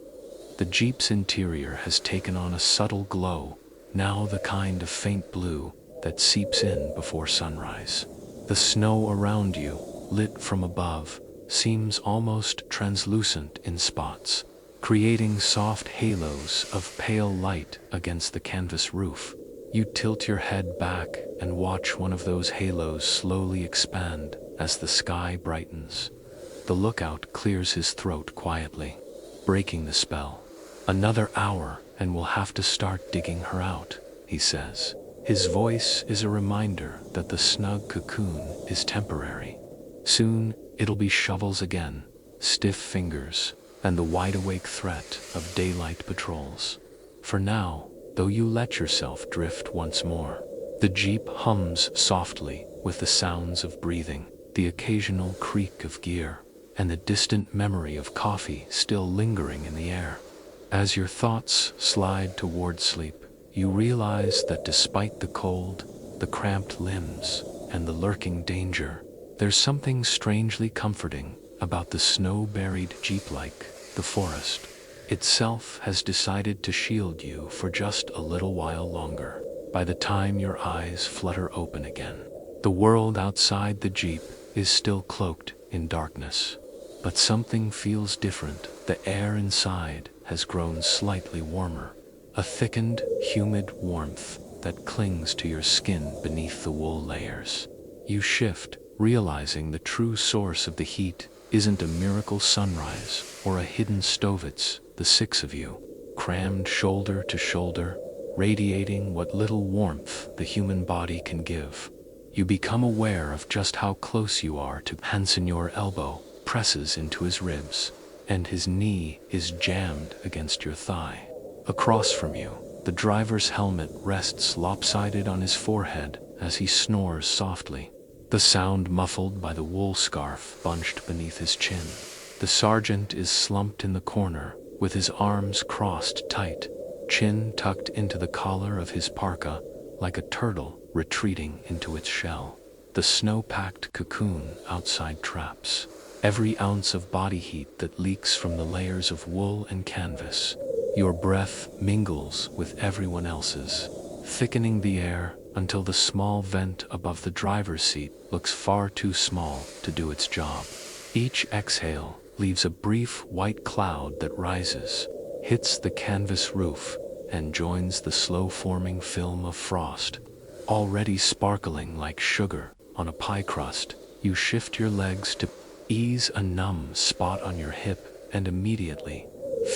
S1: The Jeep's interior has taken on a subtle glow, now the kind of faint blue that seeps in before sunrise. The snow around you, lit from above, seems almost translucent in spots, creating soft halos of pale light against the canvas roof. You tilt your head back and watch one of those halos slowly expand as the sky brightens. The lookout clears his throat quietly, breaking the spell. "Another hour and we'll have to start digging her out," he says. His voice is a reminder that the snug cocoon is temporary. Soon it'll be shovels again, stiff fingers, and the wide-awake threat of daylight patrols. For now, though, you let yourself drift once more. The Jeep hums softly with the sounds of breathing, the occasional creak of gear, and the distant memory of coffee still lingering in the air. As your thoughts slide toward sleep, you realize that despite the cold, the cramped limbs, and the lurking danger, there's something strangely comforting about the snow-buried Jeep. Like the forest itself has decided to shield you for just a little while longer. By the time your eyes flutter open again, the world outside the Jeep is still cloaked in darkness. But something feels different. The air inside has grown slightly warmer, a thickened, humid warmth that clings to your skin beneath the wool layers. You shift, realizing the true source of the heat isn't a miracle sunrise or a hidden stove. It's the six of you, crammed shoulder to shoulder, radiating what little warmth the human body can give. You become aware of just how close you are to Hansen. Your elbow presses into his ribs, and his knee is jammed against your thigh. Across from you, the driver's helmet rests lopsided on his forehead as he snores softly, the sound muffled by the wool scarf bunched beneath his chin. The sergeant is slumped in the corner, with his arms crossed tight, chin tucked into the collar of his parka, like a turtle retreating into its shell. The snow-packed cocoon outside traps every ounce of body heat that leaks from the layers of wool and canvas. Your breath mingles with everyone else's, thickening the air until the small vent above the driver's seat looks far too small to do its job. Each exhale leaves a brief white cloud that rises, hits the canvas roof, and joins the slow-forming film of frost, already sparkling like sugar on a pie crust. You shift your legs to ease a numb spot on your hip and immediately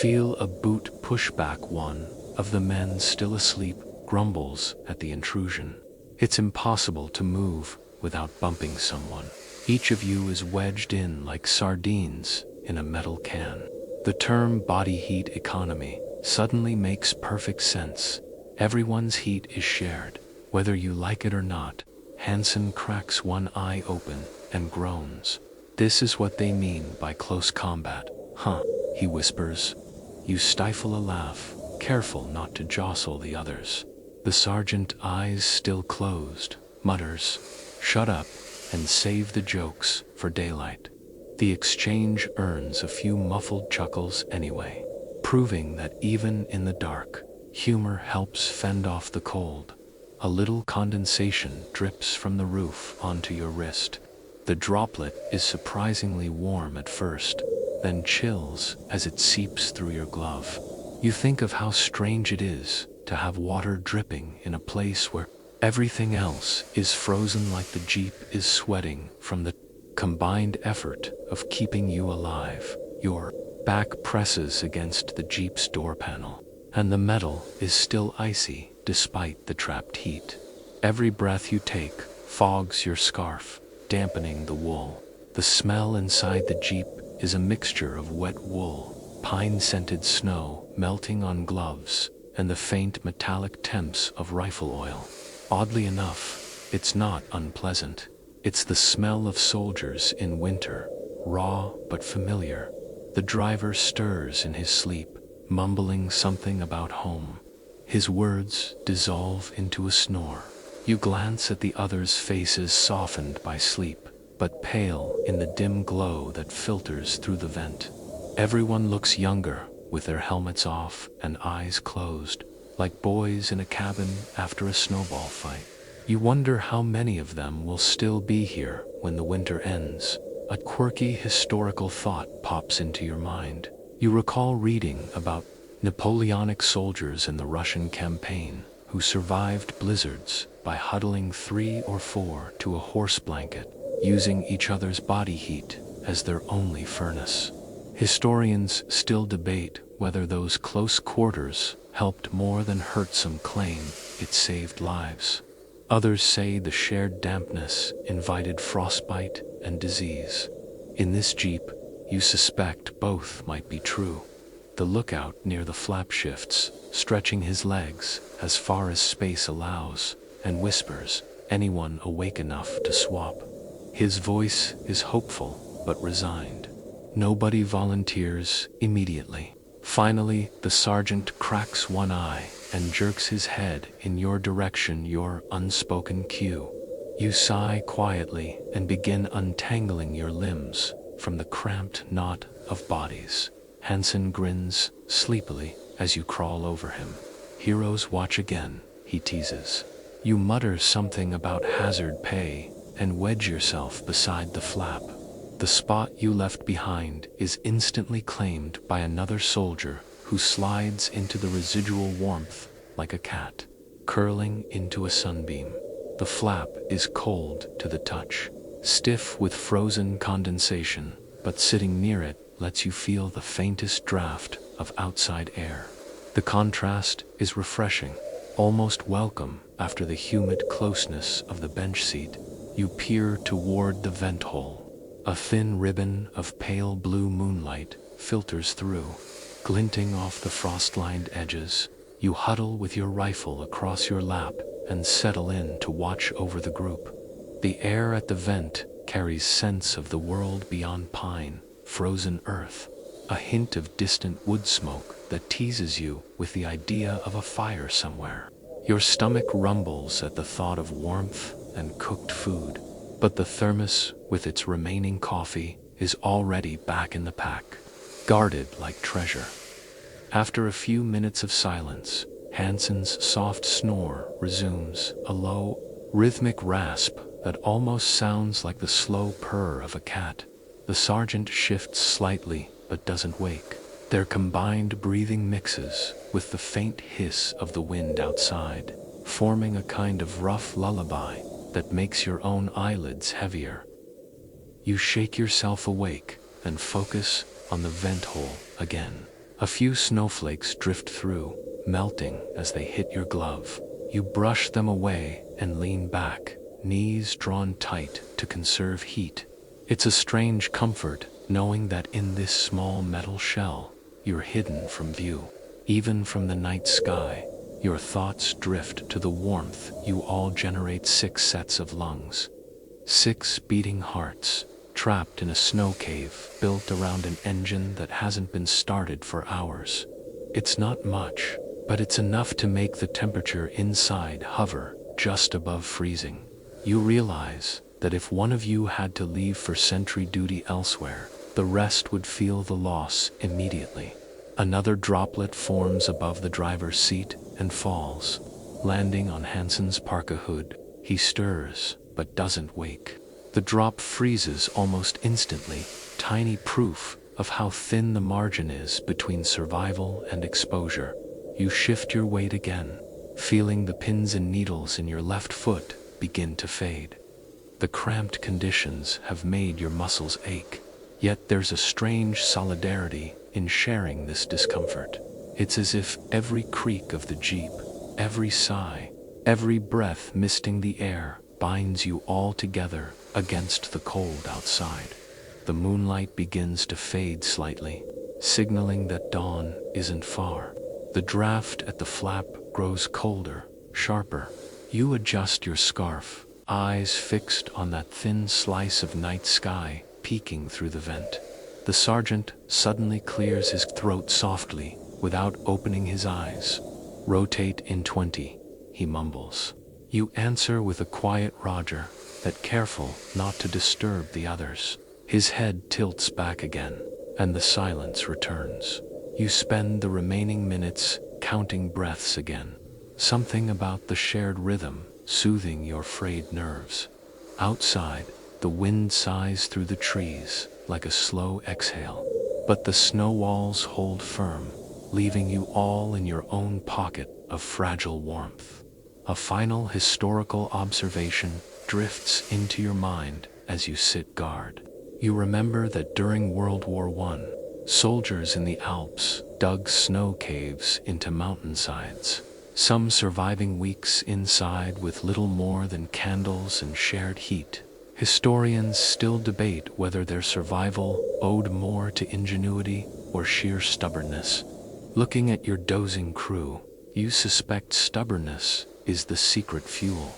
S1: feel a boot push back. One of the men still asleep grumbles at the intrusion. It's impossible to move without bumping someone. Each of you is wedged in like sardines in a metal can. The term body heat economy suddenly makes perfect sense. Everyone's heat is shared, whether you like it or not. Hansen cracks one eye open and groans. "This is what they mean by close combat, huh?" he whispers. You stifle a laugh, careful not to jostle the others. The sergeant, eyes still closed, mutters, "Shut up, and save the jokes for daylight. The exchange earns a few muffled chuckles anyway, proving that even in the dark, humor helps fend off the cold. A little condensation drips from the roof onto your wrist. The droplet is surprisingly warm at first, then chills as it seeps through your glove. You think of how strange it is to have water dripping in a place where everything else is frozen, like the Jeep is sweating from the combined effort of keeping you alive. Your back presses against the Jeep's door panel, and the metal is still icy despite the trapped heat. Every breath you take fogs your scarf, dampening the wool. The smell inside the Jeep is a mixture of wet wool, pine-scented snow melting on gloves, and the faint metallic temps of rifle oil. Oddly enough, it's not unpleasant. It's the smell of soldiers in winter, raw but familiar. The driver stirs in his sleep, mumbling something about home. His words dissolve into a snore. You glance at the others' faces softened by sleep, but pale in the dim glow that filters through the vent. Everyone looks younger, with their helmets off and eyes closed, like boys in a cabin after a snowball fight. You wonder how many of them will still be here when the winter ends. A quirky historical thought pops into your mind. You recall reading about Napoleonic soldiers in the Russian campaign who survived blizzards by huddling 3 or 4 to a horse blanket, using each other's body heat as their only furnace. Historians still debate whether those close quarters helped more than hurt. Some claim it saved lives. Others say the shared dampness invited frostbite and disease. In this Jeep, you suspect both might be true. The lookout near the flap shifts, stretching his legs as far as space allows, and whispers, "Anyone awake enough to swap?" His voice is hopeful but resigned. Nobody volunteers immediately. Finally, the sergeant cracks one eye and jerks his head in your direction, your unspoken cue. You sigh quietly and begin untangling your limbs from the cramped knot of bodies. Hansen grins sleepily as you crawl over him. "Heroes watch again," he teases. You mutter something about hazard pay and wedge yourself beside the flap. The spot you left behind is instantly claimed by another soldier who slides into the residual warmth like a cat, curling into a sunbeam. The flap is cold to the touch, stiff with frozen condensation, but sitting near it lets you feel the faintest draft of outside air. The contrast is refreshing, almost welcome after the humid closeness of the bench seat. You peer toward the vent hole. A thin ribbon of pale blue moonlight filters through, glinting off the frost-lined edges. You huddle with your rifle across your lap and settle in to watch over the group. The air at the vent carries scents of the world beyond pine, frozen earth, a hint of distant wood smoke that teases you with the idea of a fire somewhere. Your stomach rumbles at the thought of warmth and cooked food, but the thermos with its remaining coffee is already back in the pack, guarded like treasure. After a few minutes of silence, Hansen's soft snore resumes, a low, rhythmic rasp that almost sounds like the slow purr of a cat. The sergeant shifts slightly but doesn't wake. Their combined breathing mixes with the faint hiss of the wind outside, forming a kind of rough lullaby that makes your own eyelids heavier. You shake yourself awake and focus on the vent hole again. A few snowflakes drift through, melting as they hit your glove. You brush them away and lean back, knees drawn tight to conserve heat. It's a strange comfort knowing that in this small metal shell, you're hidden from view. Even from the night sky, your thoughts drift to the warmth you all generate. 6 sets of lungs. 6 beating hearts, trapped in a snow cave built around an engine that hasn't been started for hours. It's not much, but it's enough to make the temperature inside hover just above freezing. You realize that if one of you had to leave for sentry duty elsewhere, the rest would feel the loss immediately. Another droplet forms above the driver's seat and falls, landing on Hansen's parka hood. He stirs, but doesn't wake. The drop freezes almost instantly, tiny proof of how thin the margin is between survival and exposure. You shift your weight again, feeling the pins and needles in your left foot begin to fade. The cramped conditions have made your muscles ache, yet there's a strange solidarity in sharing this discomfort. It's as if every creak of the Jeep, every sigh, every breath misting the air binds you all together against the cold outside. The moonlight begins to fade slightly, signaling that dawn isn't far. The draft at the flap grows colder, sharper. You adjust your scarf, eyes fixed on that thin slice of night sky peeking through the vent. The sergeant suddenly clears his throat softly without opening his eyes. "Rotate in 20, he mumbles. You answer with a quiet Roger, that careful not to disturb the others. His head tilts back again, and the silence returns. You spend the remaining minutes counting breaths again. Something about the shared rhythm soothing your frayed nerves. Outside, the wind sighs through the trees like a slow exhale, but the snow walls hold firm, leaving you all in your own pocket of fragile warmth. A final historical observation drifts into your mind as you sit guard. You remember that during World War I, soldiers in the Alps dug snow caves into mountainsides, some surviving weeks inside with little more than candles and shared heat. Historians still debate whether their survival owed more to ingenuity or sheer stubbornness. Looking at your dozing crew, you suspect stubbornness is the secret fuel.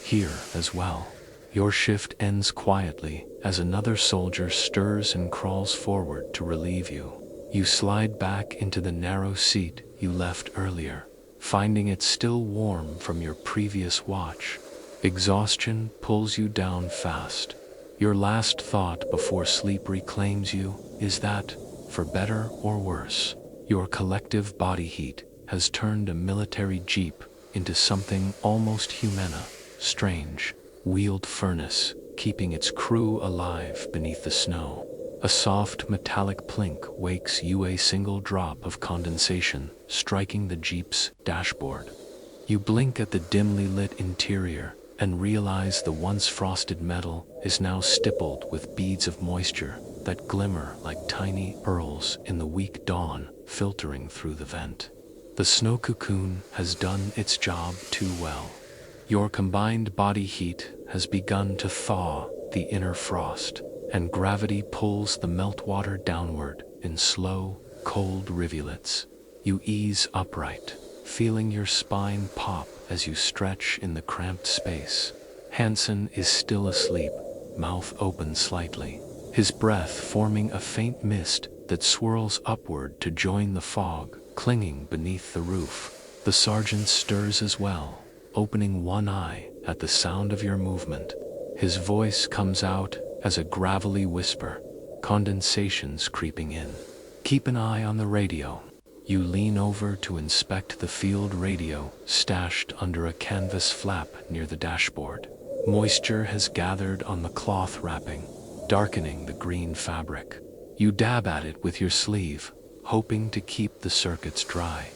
S1: Here as well, your shift ends quietly as another soldier stirs and crawls forward to relieve you. You slide back into the narrow seat you left earlier, finding it still warm from your previous watch. Exhaustion pulls you down fast. Your last thought before sleep reclaims you is that, for better or worse, your collective body heat has turned a military jeep into something almost humana, strange, wheeled furnace, keeping its crew alive beneath the snow. A soft metallic plink wakes you, a single drop of condensation striking the jeep's dashboard. You blink at the dimly lit interior and realize the once frosted metal is now stippled with beads of moisture that glimmer like tiny pearls in the weak dawn filtering through the vent. The snow cocoon has done its job too well. Your combined body heat has begun to thaw the inner frost, and gravity pulls the meltwater downward in slow, cold rivulets. You ease upright, feeling your spine pop as you stretch in the cramped space. Hansen is still asleep, mouth open slightly, his breath forming a faint mist that swirls upward to join the fog clinging beneath the roof. The sergeant stirs as well, opening one eye at the sound of your movement. His voice comes out as a gravelly whisper, condensations creeping in. Keep an eye on the radio. You lean over to inspect the field radio stashed under a canvas flap near the dashboard. Moisture has gathered on the cloth wrapping, darkening the green fabric. You dab at it with your sleeve, hoping to keep the circuits dry.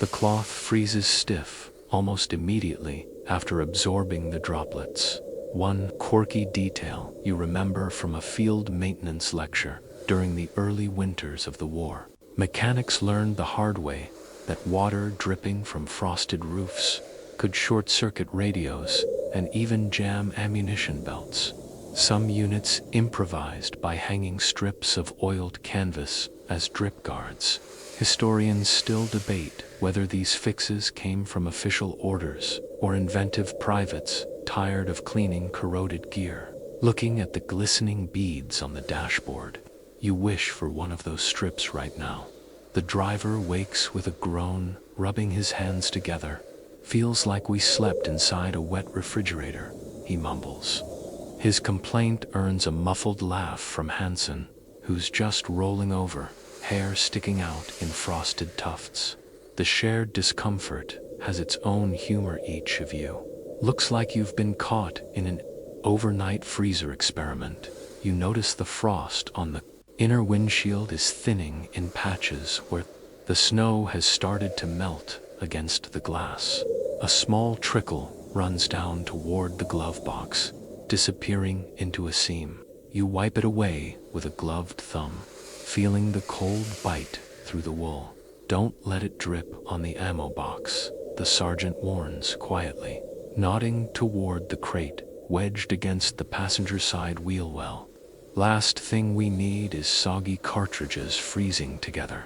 S1: The cloth freezes stiff almost immediately after absorbing the droplets. One quirky detail you remember from a field maintenance lecture during the early winters of the war. Mechanics learned the hard way that water dripping from frosted roofs could short-circuit radios and even jam ammunition belts. Some units improvised by hanging strips of oiled canvas as drip guards. Historians still debate whether these fixes came from official orders or inventive privates tired of cleaning corroded gear. Looking at the glistening beads on the dashboard, you wish for one of those strips right now. The driver wakes with a groan, rubbing his hands together. "Feels like we slept inside a wet refrigerator," he mumbles. His complaint earns a muffled laugh from Hansen, who's just rolling over, hair sticking out in frosted tufts. The shared discomfort has its own humor. Each of you looks like you've been caught in an overnight freezer experiment. You notice the frost on the inner windshield is thinning in patches where the snow has started to melt against the glass. A small trickle runs down toward the glove box, disappearing into a seam. You wipe it away with a gloved thumb, feeling the cold bite through the wool. Don't let it drip on the ammo box, the sergeant warns quietly, nodding toward the crate wedged against the passenger side wheel well. Last thing we need is soggy cartridges freezing together.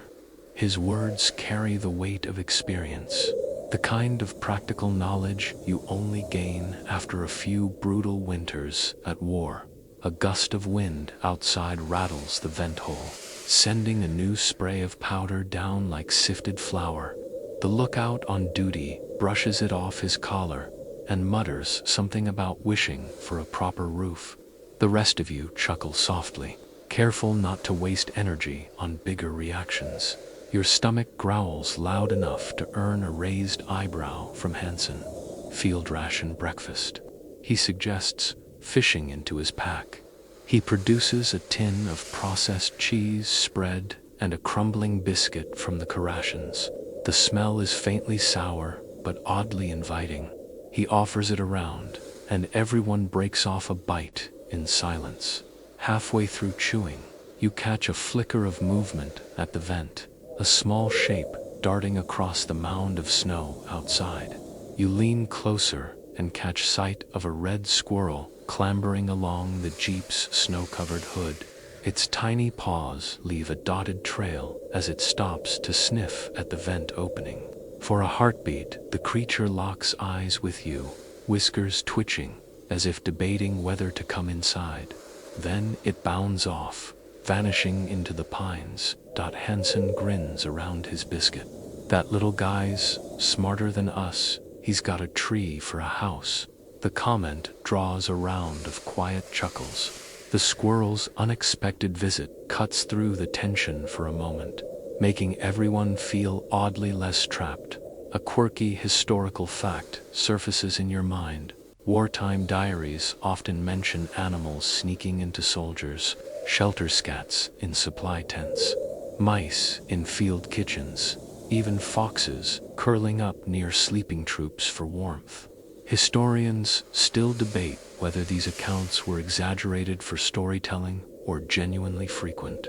S1: His words carry the weight of experience, the kind of practical knowledge you only gain after a few brutal winters at war. A gust of wind outside rattles the vent hole, sending a new spray of powder down like sifted flour. The lookout on duty brushes it off his collar and mutters something about wishing for a proper roof. The rest of you chuckle softly, careful not to waste energy on bigger reactions. Your stomach growls loud enough to earn a raised eyebrow from Hansen. Field ration breakfast, he suggests, fishing into his pack. He produces a tin of processed cheese spread and a crumbling biscuit from the rations. The smell is faintly sour, but oddly inviting. He offers it around, and everyone breaks off a bite in silence. Halfway through chewing, you catch a flicker of movement at the vent, a small shape darting across the mound of snow outside. You lean closer and catch sight of a red squirrel clambering along the Jeep's snow-covered hood. Its tiny paws leave a dotted trail as it stops to sniff at the vent opening. For a heartbeat, the creature locks eyes with you, whiskers twitching, as if debating whether to come inside. Then it bounds off, vanishing into the pines. Hansen grins around his biscuit. That little guy's smarter than us. He's got a tree for a house. The comment draws a round of quiet chuckles. The squirrel's unexpected visit cuts through the tension for a moment, making everyone feel oddly less trapped. A quirky historical fact surfaces in your mind. Wartime diaries often mention animals sneaking into soldiers, shelter scats in supply tents, mice in field kitchens, even foxes curling up near sleeping troops for warmth. Historians still debate whether these accounts were exaggerated for storytelling or genuinely frequent.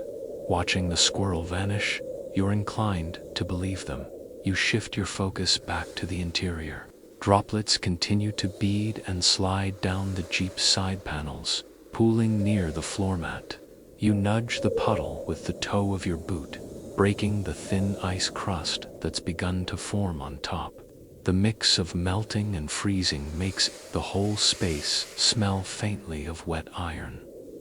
S1: Watching the squirrel vanish, you're inclined to believe them. You shift your focus back to the interior. Droplets continue to bead and slide down the Jeep's side panels, pooling near the floor mat. You nudge the puddle with the toe of your boot, breaking the thin ice crust that's begun to form on top. The mix of melting and freezing makes the whole space smell faintly of wet iron.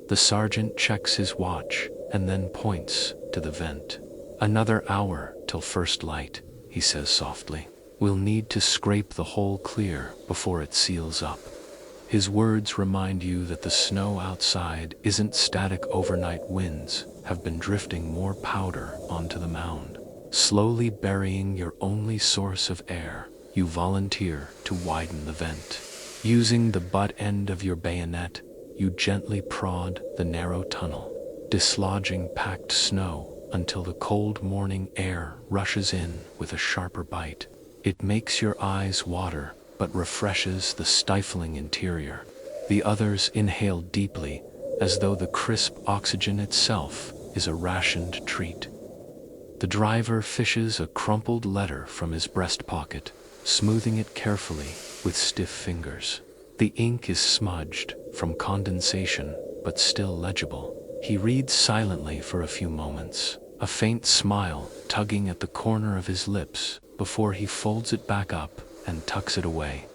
S1: The sergeant checks his watch and then points to the vent. "Another hour till first light," he says softly. "We'll need to scrape the hole clear before it seals up." His words remind you that the snow outside isn't static. Overnight winds have been drifting more powder onto the mound, slowly burying your only source of air. You volunteer to widen the vent. Using the butt end of your bayonet, you gently prod the narrow tunnel, dislodging packed snow until the cold morning air rushes in with a sharper bite. It makes your eyes water, but refreshes the stifling interior. The others inhale deeply, as though the crisp oxygen itself is a rationed treat. The driver fishes a crumpled letter from his breast pocket, smoothing it carefully with stiff fingers. The ink is smudged from condensation, but still legible. He reads silently for a few moments, a faint smile tugging at the corner of his lips before he folds it back up and tucks it away.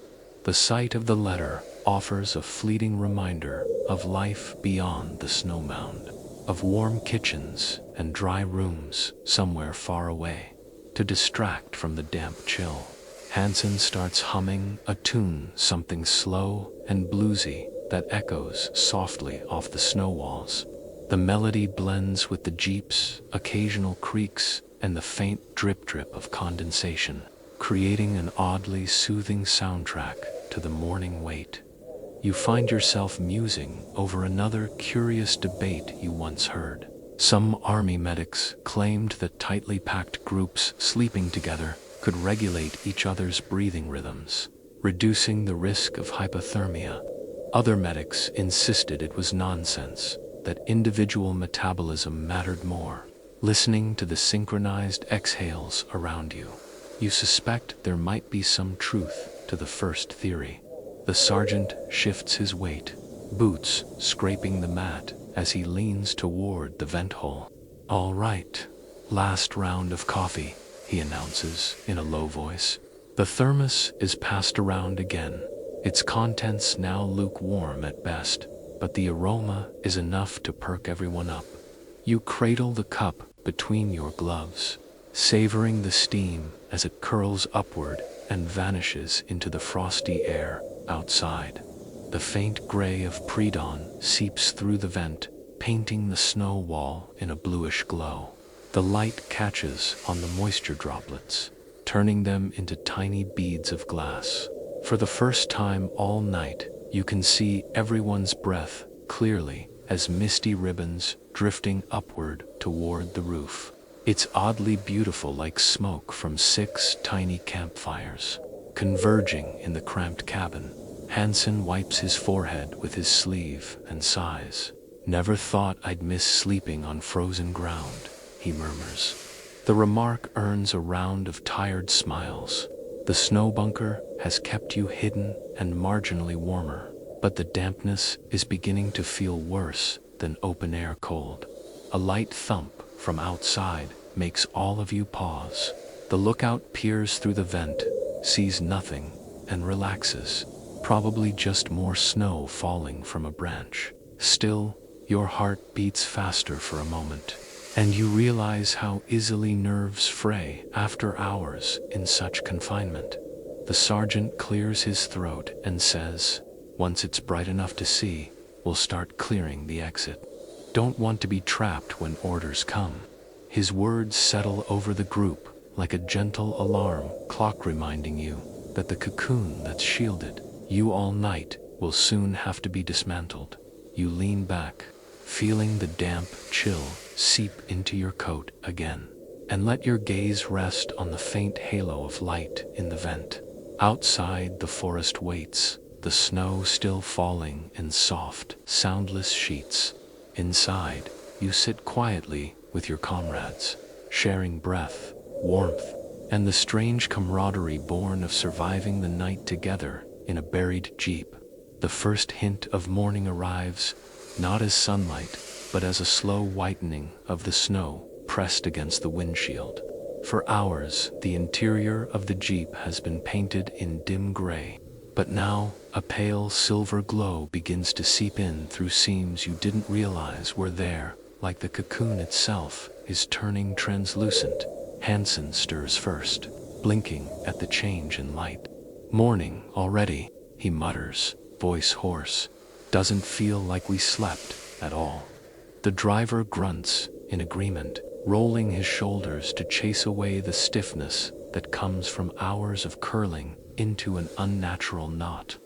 S1: The sight of the letter offers a fleeting reminder of life beyond the snow mound, of warm kitchens and dry rooms somewhere far away. To distract from the damp chill, Hansen starts humming a tune, something slow and bluesy, that echoes softly off the snow walls. The melody blends with the Jeep's occasional creaks and the faint drip-drip of condensation, creating an oddly soothing soundtrack to the morning wait. You find yourself musing over another curious debate you once heard. Some army medics claimed that tightly packed groups sleeping together could regulate each other's breathing rhythms, reducing the risk of hypothermia. Other medics insisted it was nonsense, that individual metabolism mattered more. Listening to the synchronized exhales around you, you suspect there might be some truth to the first theory. The sergeant shifts his weight, boots scraping the mat as he leans toward the vent hole. "All right, last round of coffee," he announces in a low voice. The thermos is passed around again, its contents now lukewarm at best, but the aroma is enough to perk everyone up. You cradle the cup between your gloves, savoring the steam as it curls upward and vanishes into the frosty air outside. The faint gray of pre-dawn seeps through the vent, painting the snow wall in a bluish glow. The light catches on the moisture droplets, turning them into tiny beads of glass. For the first time all night, you can see everyone's breath clearly as misty ribbons drifting upward toward the roof. It's oddly beautiful, like smoke from 6 tiny campfires, converging in the cramped cabin. Hansen wipes his forehead with his sleeve and sighs. "Never thought I'd miss sleeping on frozen ground," he murmurs. The remark earns a round of tired smiles. The snow bunker has kept you hidden and marginally warmer, but the dampness is beginning to feel worse than open-air cold. A light thump from outside makes all of you pause. The lookout peers through the vent, sees nothing, and relaxes. Probably just more snow falling from a branch. Still, your heart beats faster for a moment, and you realize how easily nerves fray after hours in such confinement. The sergeant clears his throat and says, "Once it's bright enough to see, we'll start clearing the exit. Don't want to be trapped when orders come." His words settle over the group like a gentle alarm clock reminding you that the cocoon that's shielded you all night will soon have to be dismantled. You lean back, feeling the damp chill seep into your coat again, and let your gaze rest on the faint halo of light in the vent. Outside, the forest waits, the snow still falling in soft, soundless sheets. Inside, you sit quietly with your comrades, sharing breath, warmth, and the strange camaraderie born of surviving the night together in a buried jeep. The first hint of morning arrives, not as sunlight, but as a slow whitening of the snow pressed against the windshield. For hours, the interior of the jeep has been painted in dim gray, but now a pale silver glow begins to seep in through seams you didn't realize were there, like the cocoon itself is turning translucent. Hansen stirs first, blinking at the change in light. "Morning already," he mutters, voice hoarse. "Doesn't feel like we slept at all." The driver grunts in agreement, rolling his shoulders to chase away the stiffness that comes from hours of curling into an unnatural knot.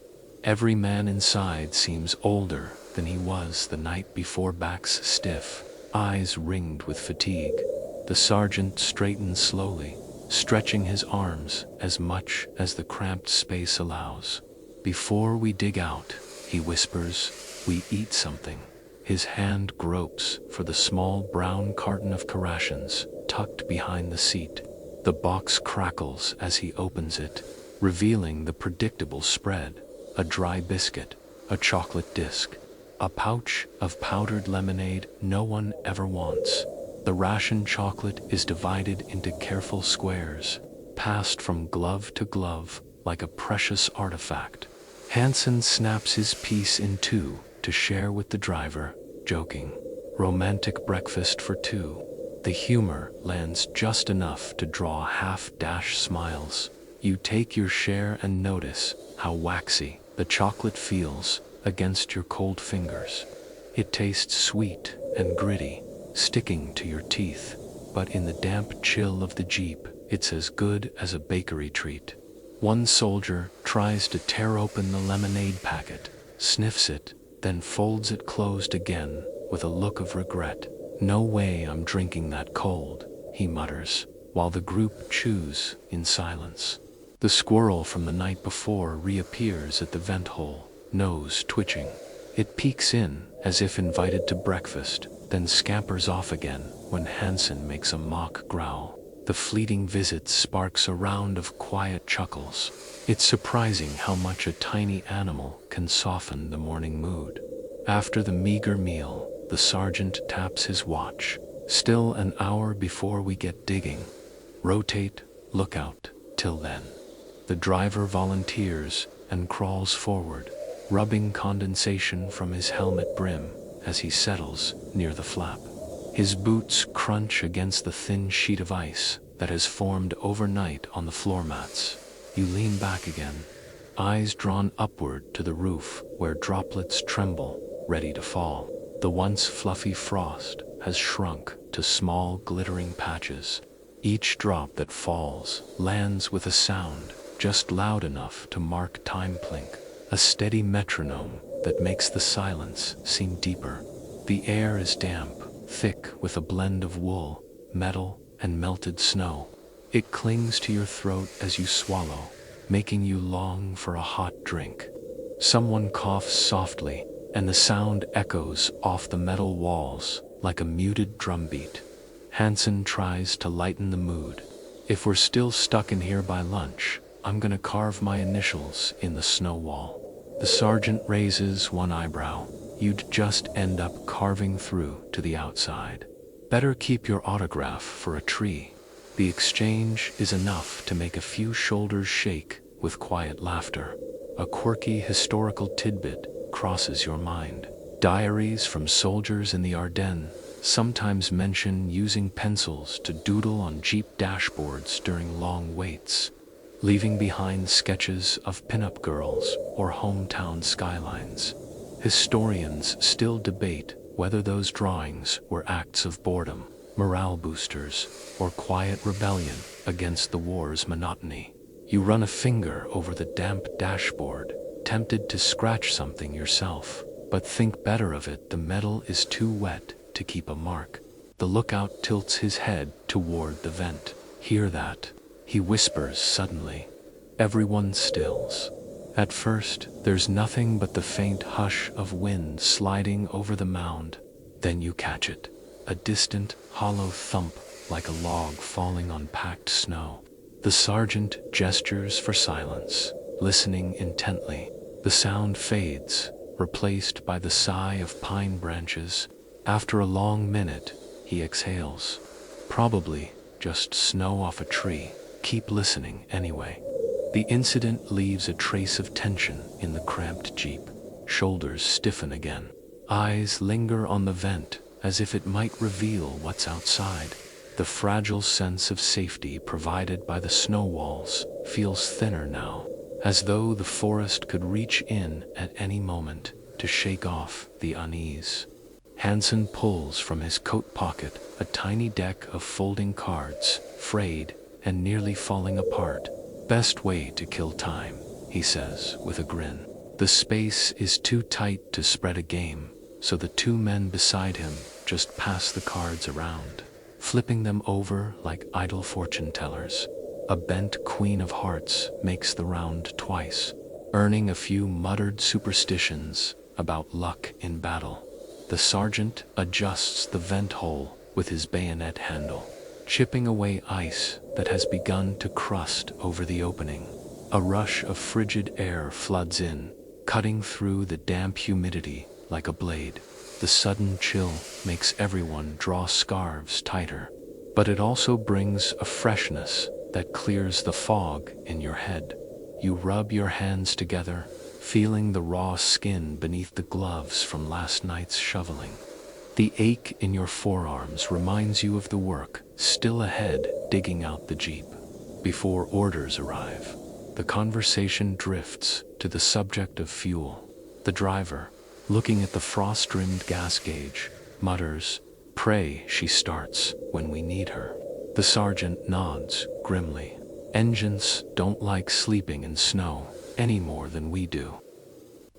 S1: Every man inside seems older than he was the night before, backs stiff, eyes ringed with fatigue. The sergeant straightens slowly, stretching his arms as much as the cramped space allows. "Before we dig out," he whispers, "we eat something." His hand gropes for the small brown carton of rations tucked behind the seat. The box crackles as he opens it, revealing the predictable spread: a dry biscuit, a chocolate disc, a pouch of powdered lemonade no one ever wants. The ration chocolate is divided into careful squares, passed from glove to glove like a precious artifact. Hansen snaps his piece in two to share with the driver, joking, "Romantic breakfast for two." The humor lands just enough to draw half-dash smiles. You take your share and notice how waxy the chocolate feels against your cold fingers. It tastes sweet and gritty, sticking to your teeth, but in the damp chill of the Jeep, it's as good as a bakery treat. One soldier tries to tear open the lemonade packet, sniffs it, then folds it closed again with a look of regret. "No way I'm drinking that cold," he mutters, while the group chews in silence. The squirrel from the night before reappears at the vent hole, nose twitching. It peeks in as if invited to breakfast, then scampers off again when Hansen makes a mock growl. The fleeting visit sparks a round of quiet chuckles. It's surprising how much a tiny animal can soften the morning mood. After the meager meal, the sergeant taps his watch. "Still an hour before we get digging. Rotate, look out, till then." The driver volunteers and crawls forward, rubbing condensation from his helmet brim as he settles near the flap. His boots crunch against the thin sheet of ice that has formed overnight on the floor mats. You lean back again, eyes drawn upward to the roof where droplets tremble, ready to fall. The once fluffy frost has shrunk to small glittering patches. Each drop that falls lands with a sound just loud enough to mark time plink, a steady metronome that makes the silence seem deeper. The air is damp, thick with a blend of wool, metal, and melted snow. It clings to your throat as you swallow, making you long for a hot drink. Someone coughs softly, and the sound echoes off the metal walls like a muted drumbeat. Hansen tries to lighten the mood. "If we're still stuck in here by lunch, I'm gonna carve my initials in the snow wall." The sergeant raises one eyebrow. "You'd just end up carving through to the outside. Better keep your autograph for a tree." The exchange is enough to make a few shoulders shake with quiet laughter. A quirky historical tidbit crosses your mind. Diaries from soldiers in the Ardennes sometimes mention using pencils to doodle on Jeep dashboards during long waits, leaving behind sketches of pinup girls or hometown skylines. Historians still debate whether those drawings were acts of boredom, morale boosters, or quiet rebellion against the war's monotony. You run a finger over the damp dashboard, tempted to scratch something yourself, but think better of it. The metal is too wet to keep a mark. The lookout tilts his head toward the vent. "Hear that?" he whispers suddenly. Everyone stills. At first, there's nothing but the faint hush of wind sliding over the mound. Then you catch it. A distant, hollow thump like a log falling on packed snow. The sergeant gestures for silence, listening intently. The sound fades, replaced by the sigh of pine branches. After a long minute, he exhales. "Probably just snow off a tree. Keep listening anyway." The incident leaves a trace of tension in the cramped Jeep. Shoulders stiffen again. Eyes linger on the vent as if it might reveal what's outside. The fragile sense of safety provided by the snow walls feels thinner now, as though the forest could reach in at any moment to shake off the unease. Hansen pulls from his coat pocket a tiny deck of folding cards, frayed and nearly falling apart. "Best way to kill time," he says with a grin. The space is too tight to spread a game, so the two men beside him just pass the cards around, flipping them over like idle fortune tellers. A bent queen of hearts makes the round twice, earning a few muttered superstitions about luck in battle. The sergeant adjusts the vent hole with his bayonet handle, chipping away ice that has begun to crust over the opening. A rush of frigid air floods in, cutting through the damp humidity like a blade. The sudden chill makes everyone draw scarves tighter, but it also brings a freshness that clears the fog in your head. You rub your hands together, feeling the raw skin beneath the gloves from last night's shoveling. The ache in your forearms reminds you of the work still ahead digging out the Jeep. Before orders arrive, the conversation drifts to the subject of fuel. The driver, looking at the frost-rimmed gas gauge, mutters, "Pray she starts when we need her." The sergeant nods grimly. Engines don't like sleeping in snow any more than we do.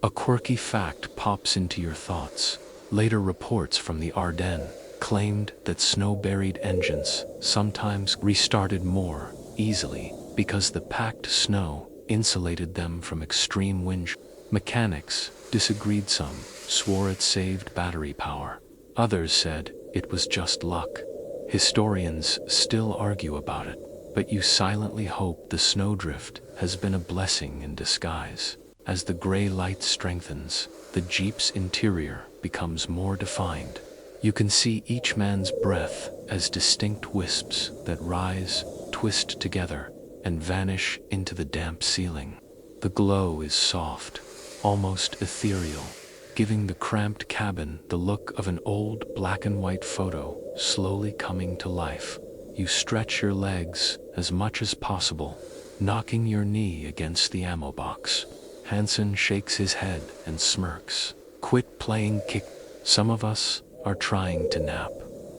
S1: A quirky fact pops into your thoughts. Later reports from the Ardennes claimed that snow-buried engines sometimes restarted more easily because the packed snow insulated them from extreme wind. Mechanics disagreed. Some swore it saved battery power. Others said it was just luck. Historians still argue about it, but you silently hope the snowdrift has been a blessing in disguise. As the gray light strengthens, the Jeep's interior becomes more defined. You can see each man's breath as distinct wisps that rise, twist together, and vanish into the damp ceiling. The glow is soft, almost ethereal, giving the cramped cabin the look of an old black and white photo slowly coming to life. You stretch your legs as much as possible, knocking your knee against the ammo box. Hansen shakes his head and smirks. "Quit playing kick. Some of us are trying to nap."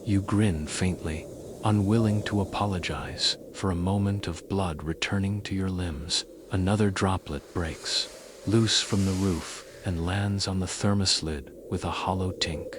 S1: You grin faintly, unwilling to apologize for a moment of blood returning to your limbs. Another droplet breaks, loose from the roof, and lands on the thermos lid with a hollow tink.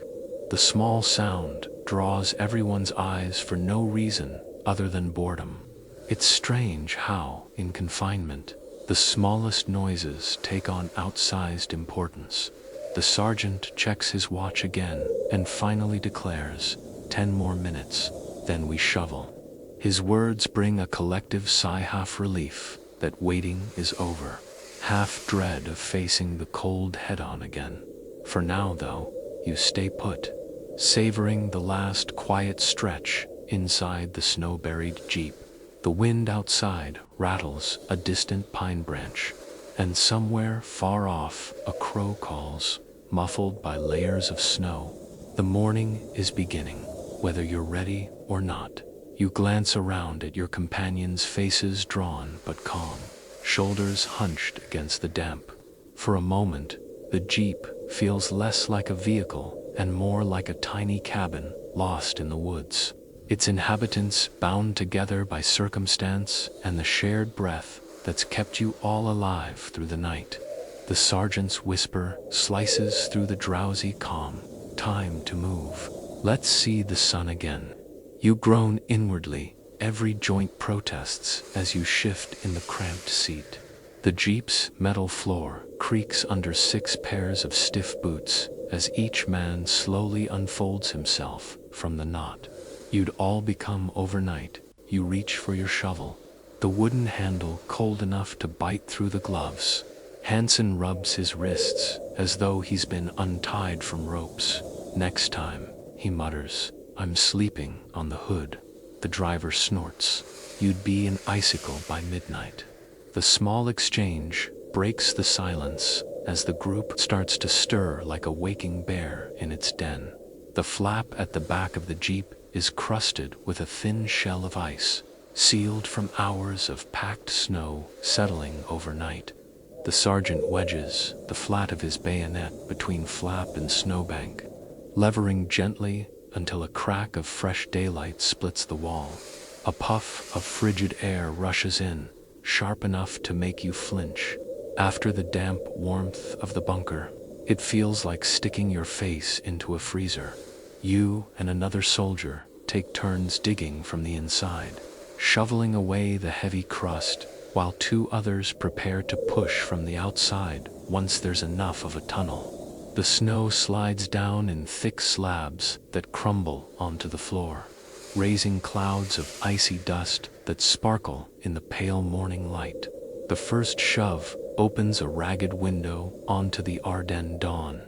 S1: The small sound draws everyone's eyes for no reason other than boredom. It's strange how, in confinement, the smallest noises take on outsized importance. The sergeant checks his watch again and finally declares, 10 more minutes, then we shovel." His words bring a collective sigh, half relief that waiting is over, half dread of facing the cold head-on again. For now, though, you stay put, savoring the last quiet stretch inside the snow-buried Jeep. The wind outside rattles a distant pine branch, and somewhere far off a crow calls, muffled by layers of snow. The morning is beginning, whether you're ready or not. You glance around at your companions' faces, drawn but calm, shoulders hunched against the damp. For a moment, the Jeep feels less like a vehicle and more like a tiny cabin lost in the woods. Its inhabitants bound together by circumstance and the shared breath that's kept you all alive through the night. The sergeant's whisper slices through the drowsy calm. "Time to move. Let's see the sun again." You groan inwardly, every joint protests as you shift in the cramped seat. The Jeep's metal floor creaks under 6 pairs of stiff boots as each man slowly unfolds himself from the knot. You'd all become overnight. You reach for your shovel, the wooden handle cold enough to bite through the gloves. Hansen rubs his wrists as though he's been untied from ropes. "Next time," he mutters, "I'm sleeping on the hood." The driver snorts. You'd be an icicle by midnight. The small exchange breaks the silence as the group starts to stir like a waking bear in its den. The flap at the back of the Jeep is crusted with a thin shell of ice, sealed from hours of packed snow settling overnight. The sergeant wedges the flat of his bayonet between flap and snowbank, levering gently until a crack of fresh daylight splits the wall. A puff of frigid air rushes in, sharp enough to make you flinch. After the damp warmth of the bunker, it feels like sticking your face into a freezer. You and another soldier take turns digging from the inside, shoveling away the heavy crust, while 2 others prepare to push from the outside once there's enough of a tunnel. The snow slides down in thick slabs that crumble onto the floor, raising clouds of icy dust that sparkle in the pale morning light. The first shove opens a ragged window onto the Ardennes dawn.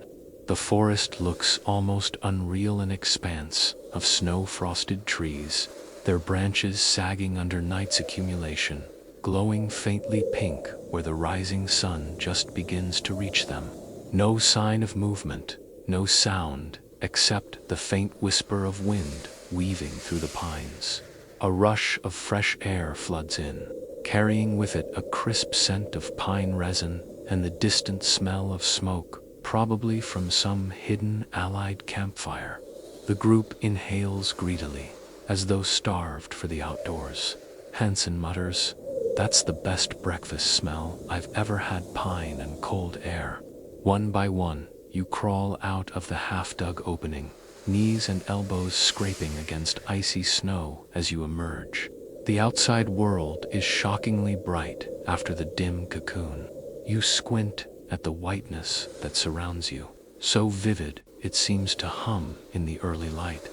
S1: The forest looks almost unreal, an expanse of snow-frosted trees, their branches sagging under night's accumulation, glowing faintly pink where the rising sun just begins to reach them. No sign of movement, no sound, except the faint whisper of wind weaving through the pines. A rush of fresh air floods in, carrying with it a crisp scent of pine resin and the distant smell of smoke probably from some hidden Allied campfire. The group inhales greedily, as though starved for the outdoors. Hansen mutters, "That's the best breakfast smell I've ever had, pine and cold air." One by one, you crawl out of the half-dug opening, knees and elbows scraping against icy snow as you emerge. The outside world is shockingly bright after the dim cocoon. You squint at the whiteness that surrounds you, so vivid it seems to hum in the early light.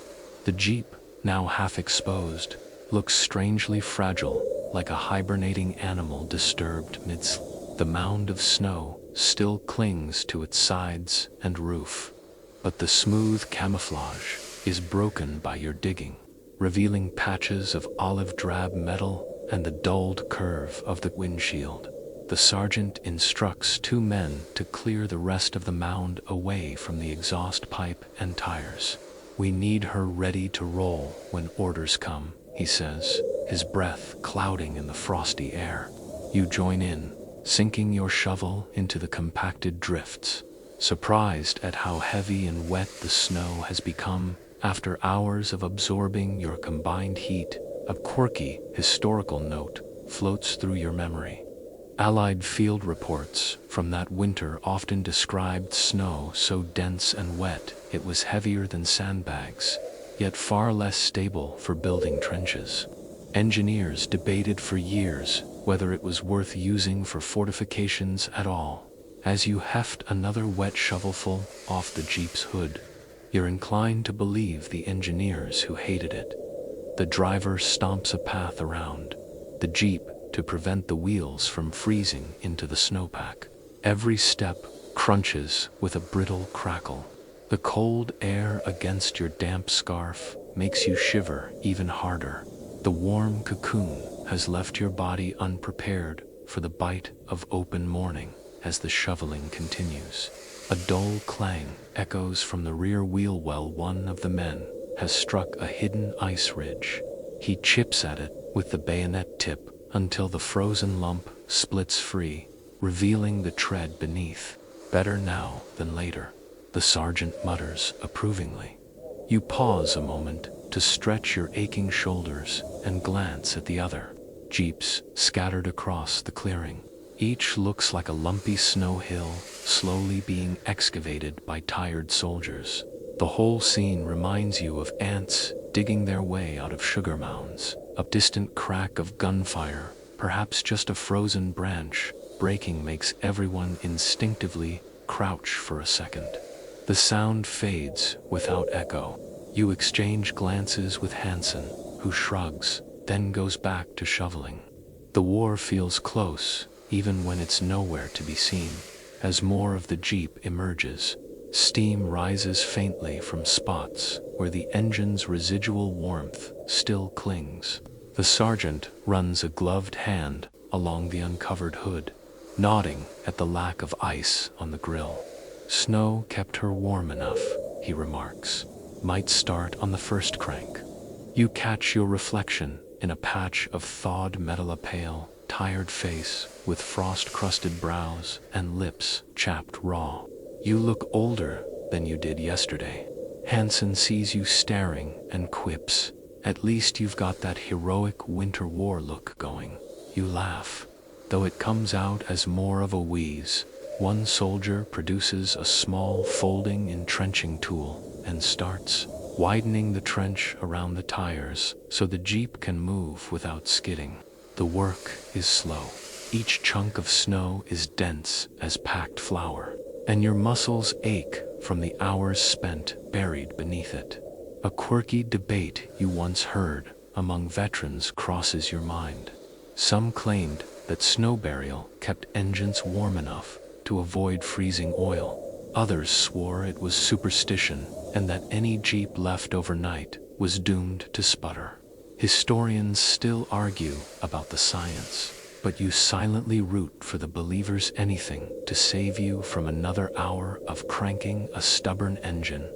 S1: The jeep, now half exposed, looks strangely fragile, like a hibernating animal disturbed midst. The mound of snow still clings to its sides and roof, but the smooth camouflage is broken by your digging, revealing patches of olive drab metal and the dulled curve of the windshield. The sergeant instructs two men to clear the rest of the mound away from the exhaust pipe and tires. "We need her ready to roll when orders come," he says, his breath clouding in the frosty air. You join in, sinking your shovel into the compacted drifts, surprised at how heavy and wet the snow has become after hours of absorbing your combined heat. A quirky historical note floats through your memory. Allied field reports from that winter often described snow so dense and wet it was heavier than sandbags, yet far less stable for building trenches. Engineers debated for years whether it was worth using for fortifications at all. As you heft another wet shovelful off the jeep's hood, you're inclined to believe the engineers who hated it. The driver stomps a path around the jeep to prevent the wheels from freezing into the snowpack. Every step crunches with a brittle crackle. The cold air against your damp scarf makes you shiver even harder. The warm cocoon has left your body unprepared for the bite of open morning as the shoveling continues. A dull clang echoes from the rear wheel well. One of the men has struck a hidden ice ridge. He chips at it with the bayonet tip until the frozen lump splits free, revealing the tread beneath. "Better now than later," the sergeant mutters approvingly. You pause a moment to stretch your aching shoulders and glance at the other jeeps scattered across the clearing. Each looks like a lumpy snow hill slowly being excavated by tired soldiers. The whole scene reminds you of ants digging their way out of sugar mounds. A distant crack of gunfire, perhaps just a frozen branch breaking, makes everyone instinctively crouch for a second. The sound fades without echo. You exchange glances with Hansen, who shrugs, then goes back to shoveling. The war feels close, even when it's nowhere to be seen. As more of the jeep emerges, steam rises faintly from spots where the engine's residual warmth still clings. The sergeant runs a gloved hand along the uncovered hood, nodding at the lack of ice on the grill. "Snow kept her warm enough," he remarks. "Might start on the first crank." You catch your reflection in a patch of thawed metal, a pale, tired face with frost-crusted brows and lips chapped raw. You look older than you did yesterday. Hansen sees you staring and quips, "At least you've got that heroic winter war look going." You laugh, though it comes out as more of a wheeze. One soldier produces a small folding entrenching tool and starts widening the trench around the tires so the jeep can move without skidding. The work is slow. Each chunk of snow is dense as packed flour, and your muscles ache from the hours spent buried beneath it. A quirky debate you once heard among veterans crosses your mind. Some claimed that snow burial kept engines warm enough to avoid freezing oil. Others swore it was superstition and that any jeep left overnight was doomed to sputter. Historians still argue about the science, but you silently root for the believers, anything to save you from another hour of cranking a stubborn engine.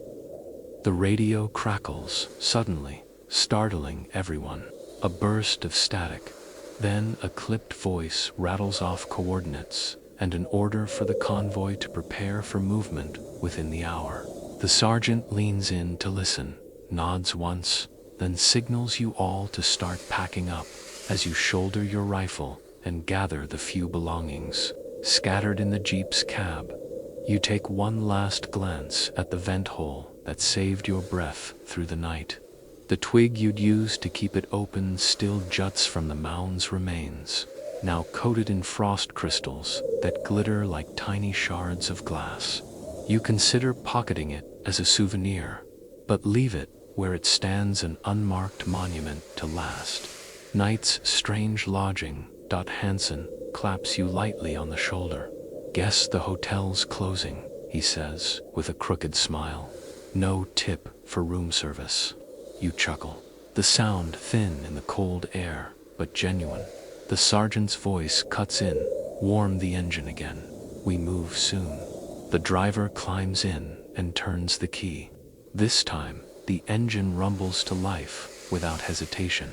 S1: The radio crackles suddenly, startling everyone. A burst of static, then a clipped voice rattles off coordinates, and an order for the convoy to prepare for movement within the hour. The sergeant leans in to listen, nods once, then signals you all to start packing up as you shoulder your rifle and gather the few belongings scattered in the Jeep's cab. You take one last glance at the vent hole that saved your breath through the night. The twig you'd used to keep it open still juts from the mound's remains, now coated in frost crystals that glitter like tiny shards of glass. You consider pocketing it as a souvenir, but leave it where it stands, an unmarked monument to last night's strange lodging. Hansen claps you lightly on the shoulder. "Guess the hotel's closing," he says with a crooked smile. "No tip for room service." You chuckle. The sound thin in the cold air, but genuine. The sergeant's voice cuts in. "Warm the engine again. We move soon." The driver climbs in and turns the key. This time, the engine rumbles to life without hesitation.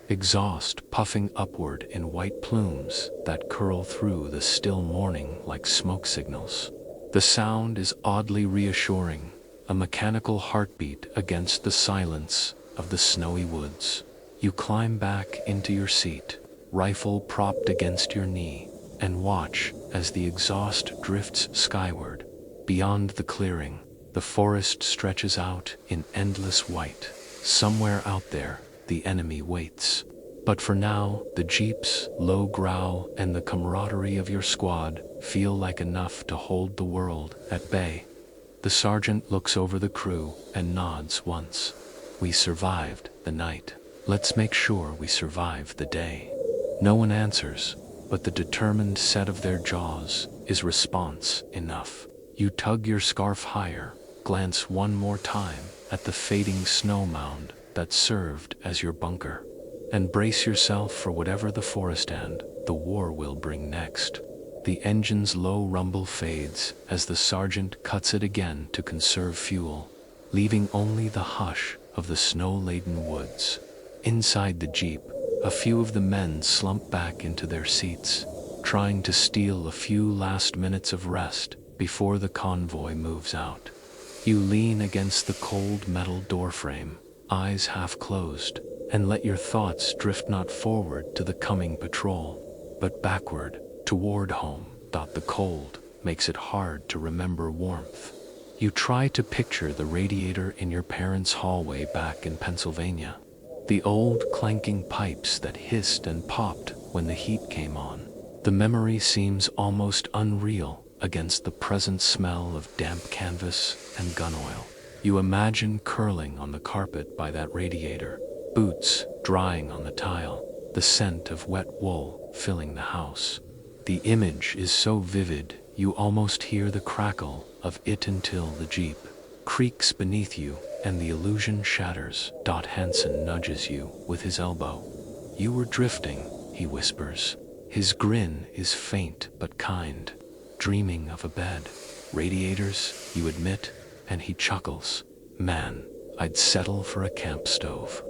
S1: Exhaust puffing upward in white plumes that curl through the still morning like smoke signals. The sound is oddly reassuring, a mechanical heartbeat against the silence of the snowy woods. You climb back into your seat, rifle propped against your knee, and watch as the exhaust drifts skyward. Beyond the clearing, the forest stretches out in endless white. Somewhere out there, the enemy waits. But for now, the Jeep's low growl and the camaraderie of your squad feel like enough to hold the world at bay. The sergeant looks over the crew and nods once. "We survived the night. Let's make sure we survive the day." No one answers, but the determined set of their jaws is response enough. You tug your scarf higher, glance one more time at the fading snow mound that served as your bunker, and brace yourself for whatever the forest and the war will bring next. The engine's low rumble fades as the sergeant cuts it again to conserve fuel, leaving only the hush of the snow-laden woods. Inside the Jeep, a few of the men slump back into their seats, trying to steal a few last minutes of rest before the convoy moves out. You lean against the cold metal doorframe, eyes half closed, and let your thoughts drift not forward to the coming patrol, but backward, toward home. The cold makes it hard to remember warmth. You try to picture the radiator in your parents' hallway back in Pennsylvania, the old clanking pipes that hissed and popped when the heat came on. The memory seems almost unreal against the present smell of damp canvas and gun oil. You imagine curling on the carpet by that radiator, boots drying on the tile, the scent of wet wool filling the house. The image is so vivid, you almost hear the crackle of it until the Jeep creaks beneath you and the illusion shatters. Hansen nudges you with his elbow. "You were drifting," he whispers. His grin is faint but kind. "Dreaming of a bed. Radiators, you admit," and he chuckles. "Man, I'd settle for a camp stove."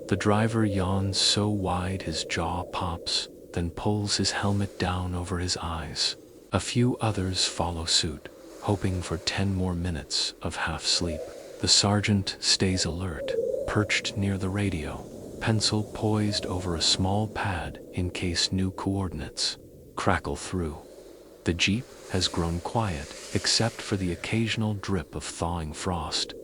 S1: The driver yawns so wide his jaw pops, then pulls his helmet down over his eyes. A few others follow suit, hoping for 10 more minutes of half sleep. The sergeant stays alert, perched near the radio, pencil poised over a small pad in case new coordinates crackle through. The Jeep has grown quiet, except for the occasional drip of thawing frost.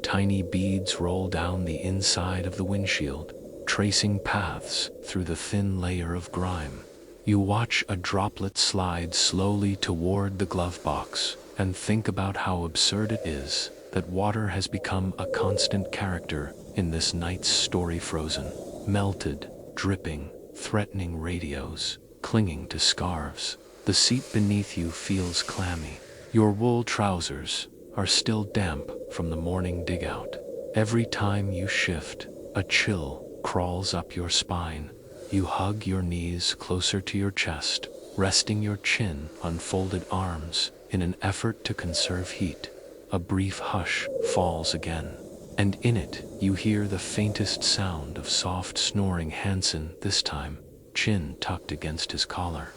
S1: Tiny beads roll down the inside of the windshield, tracing paths through the thin layer of grime. You watch a droplet slide slowly toward the glove box and think about how absurd it is that water has become a constant character in this night's story. Frozen, melted, dripping, threatening radios, clinging to scarves. The seat beneath you feels clammy. Your wool trousers are still damp from the morning dig-out. Every time you shift, a chill crawls up your spine. You hug your knees closer to your chest, resting your chin on folded arms in an effort to conserve heat. A brief hush falls again, and in it you hear the faintest sound of soft snoring. Hansen, this time, chin tucked against his collar.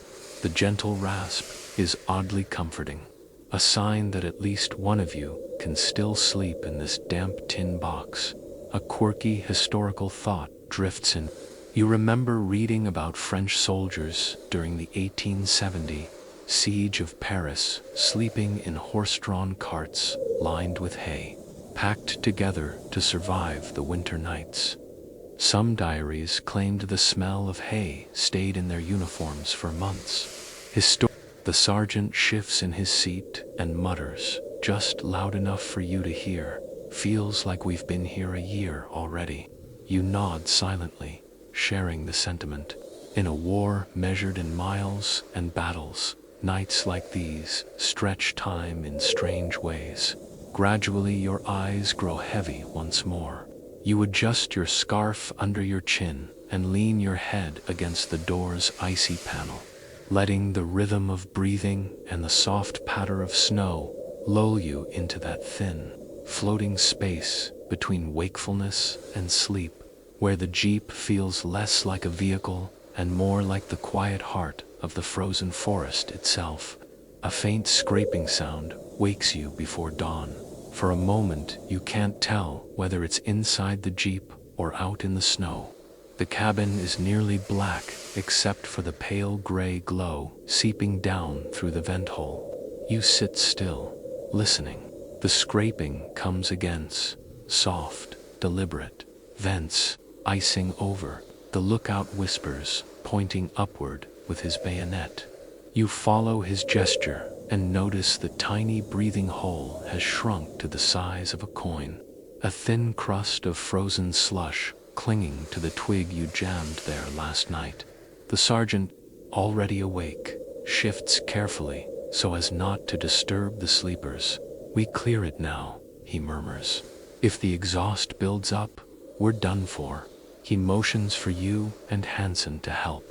S1: The gentle rasp is oddly comforting, a sign that at least one of you can still sleep in this damp tin box. A quirky historical thought drifts in. You remember reading about French soldiers during the 1870 siege of Paris, sleeping in horse-drawn carts lined with hay, packed together to survive the winter nights. Some diaries claimed the smell of hay stayed in their uniforms for months. The sergeant shifts in his seat and mutters, just loud enough for you to hear. Feels like we've been here a year already. You nod silently, sharing the sentiment. In a war measured in miles and battles, nights like these stretch time in strange ways. Gradually your eyes grow heavy once more. You adjust your scarf under your chin and lean your head against the door's icy panel, letting the rhythm of breathing and the soft patter of snow lull you into that thin, floating space between wakefulness and sleep, where the Jeep feels less like a vehicle and more like the quiet heart of the frozen forest itself. A faint scraping sound wakes you before dawn. For a moment, you can't tell whether it's inside the Jeep or out in the snow. The cabin is nearly black except for the pale gray glow seeping down through the vent hole. You sit still, listening. The scraping comes again, soft, deliberate, vents icing over. The lookout whispers, pointing upward with his bayonet. You follow his gesture and notice the tiny breathing hole has shrunk to the size of a coin, a thin crust of frozen slush clinging to the twig you jammed there last night. The sergeant, already awake, shifts carefully so as not to disturb the sleepers. We clear it now, he murmurs. If the exhaust builds up, we're done for. He motions for you and Hansen to help.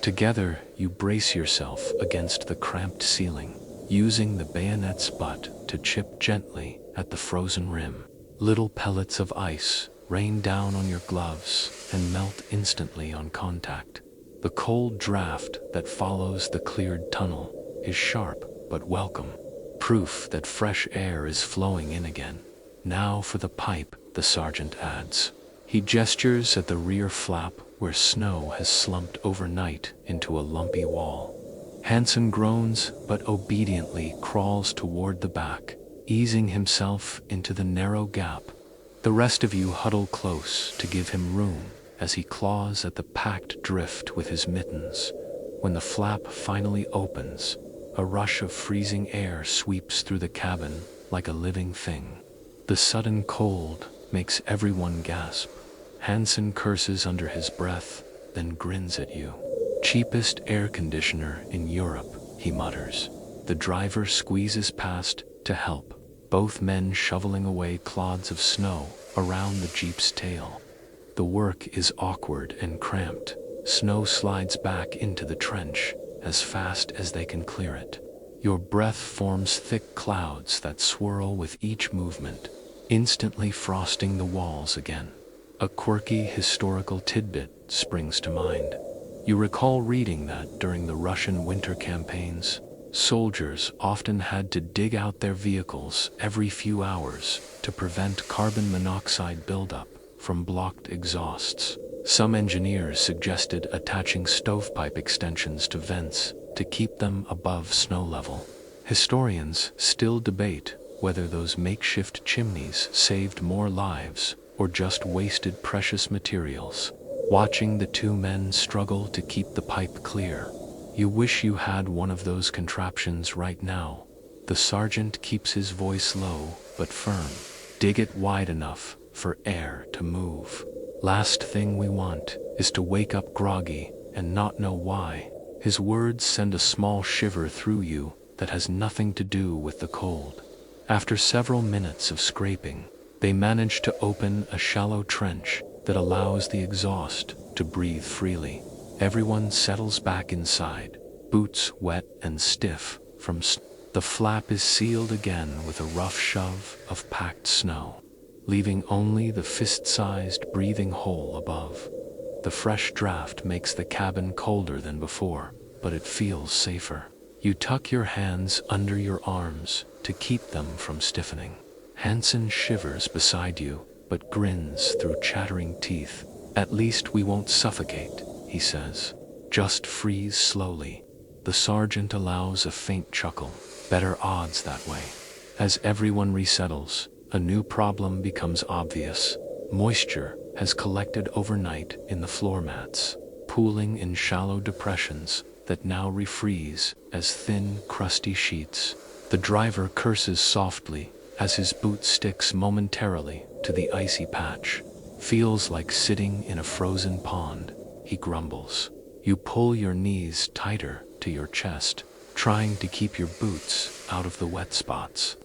S1: Together, you brace yourself against the cramped ceiling, using the bayonet's butt to chip gently at the frozen rim. Little pellets of ice rain down on your gloves and melt instantly on contact. The cold draft that follows the cleared tunnel is sharp but welcome, proof that fresh air is flowing in again. Now for the pipe, the sergeant adds. He gestures at the rear flap where snow has slumped overnight into a lumpy wall. Hansen groans but obediently crawls toward the back, easing himself into the narrow gap. The rest of you huddle close to give him room as he claws at the packed drift with his mittens. When the flap finally opens, a rush of freezing air sweeps through the cabin like a living thing. The sudden cold makes everyone gasp. Hansen curses under his breath, then grins at you. Cheapest air conditioner in Europe, he mutters. The driver squeezes past to help, both men shoveling away clods of snow around the Jeep's tail. The work is awkward and cramped. Snow slides back into the trench as fast as they can clear it. Your breath forms thick clouds that swirl with each movement, instantly frosting the walls again. A quirky historical tidbit springs to mind. You recall reading that during the Russian winter campaigns, soldiers often had to dig out their vehicles every few hours to prevent carbon monoxide buildup from blocked exhausts. Some engineers suggested attaching stovepipe extensions to vents to keep them above snow level. Historians still debate whether those makeshift chimneys saved more lives or just wasted precious materials. Watching the two men struggle to keep the pipe clear, you wish you had one of those contraptions right now. The sergeant keeps his voice low but firm. Dig it wide enough for air to move. Last thing we want is to wake up groggy and not know why. His words send a small shiver through you that has nothing to do with the cold. After several minutes of scraping, they manage to open a shallow trench that allows the exhaust to breathe freely. Everyone settles back inside, boots wet and stiff from The flap is sealed again with a rough shove of packed snow, leaving only the fist-sized breathing hole above. The fresh draft makes the cabin colder than before, but it feels safer. You tuck your hands under your arms to keep them from stiffening. Hansen shivers beside you, but grins through chattering teeth. "At least we won't suffocate," he says. "Just freeze slowly." The sergeant allows a faint chuckle. "Better odds that way." As everyone resettles, a new problem becomes obvious. Moisture has collected overnight in the floor mats, pooling in shallow depressions that now refreeze as thin, crusty sheets. The driver curses softly as his boot sticks momentarily to the icy patch. "Feels like sitting in a frozen pond," he grumbles. You pull your knees tighter to your chest, trying to keep your boots out of the wet spots.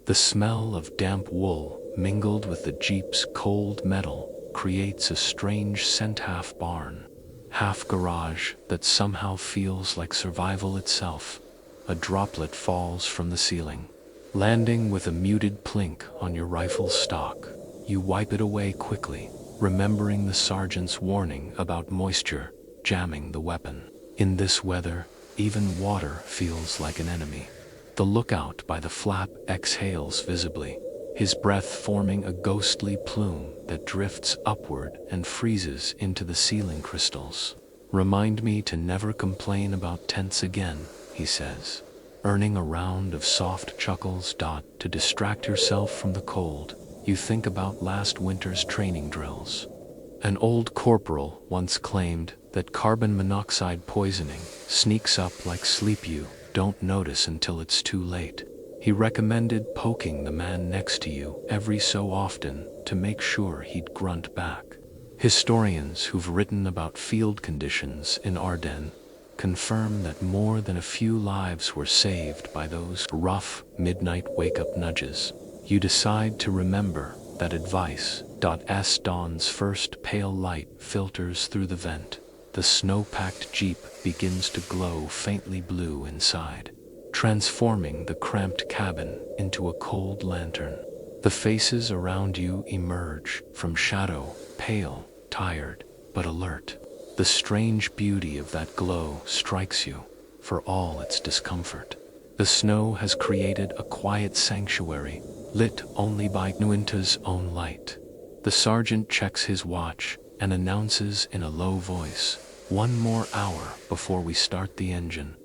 S1: The smell of damp wool mingled with the Jeep's cold metal creates a strange scent, half barn, half garage, that somehow feels like survival itself. A droplet falls from the ceiling, landing with a muted plink on your rifle's stock. You wipe it away quickly, remembering the sergeant's warning about moisture jamming the weapon. In this weather, even water feels like an enemy. The lookout by the flap exhales visibly, his breath forming a ghostly plume that drifts upward and freezes into the ceiling crystals. "Remind me to never complain about tents again," he says, earning a round of soft chuckles. To distract yourself from the cold, you think about last winter's training drills. An old corporal once claimed that carbon monoxide poisoning sneaks up like sleep. You don't notice until it's too late. He recommended poking the man next to you every so often to make sure he'd grunt back. Historians who've written about field conditions in Ardennes confirm that more than a few lives were saved by those rough midnight wake-up nudges. You decide to remember that advice. As dawn's first pale light filters through the vent, the snow-packed Jeep begins to glow faintly blue inside, transforming the cramped cabin into a cold lantern. The faces around you emerge from shadow, pale, tired, but alert. The strange beauty of that glow strikes you, for all its discomfort. The snow has created a quiet sanctuary, lit only by Nuinta's own light. The sergeant checks his watch and announces in a low voice, "One more hour before we start the engine.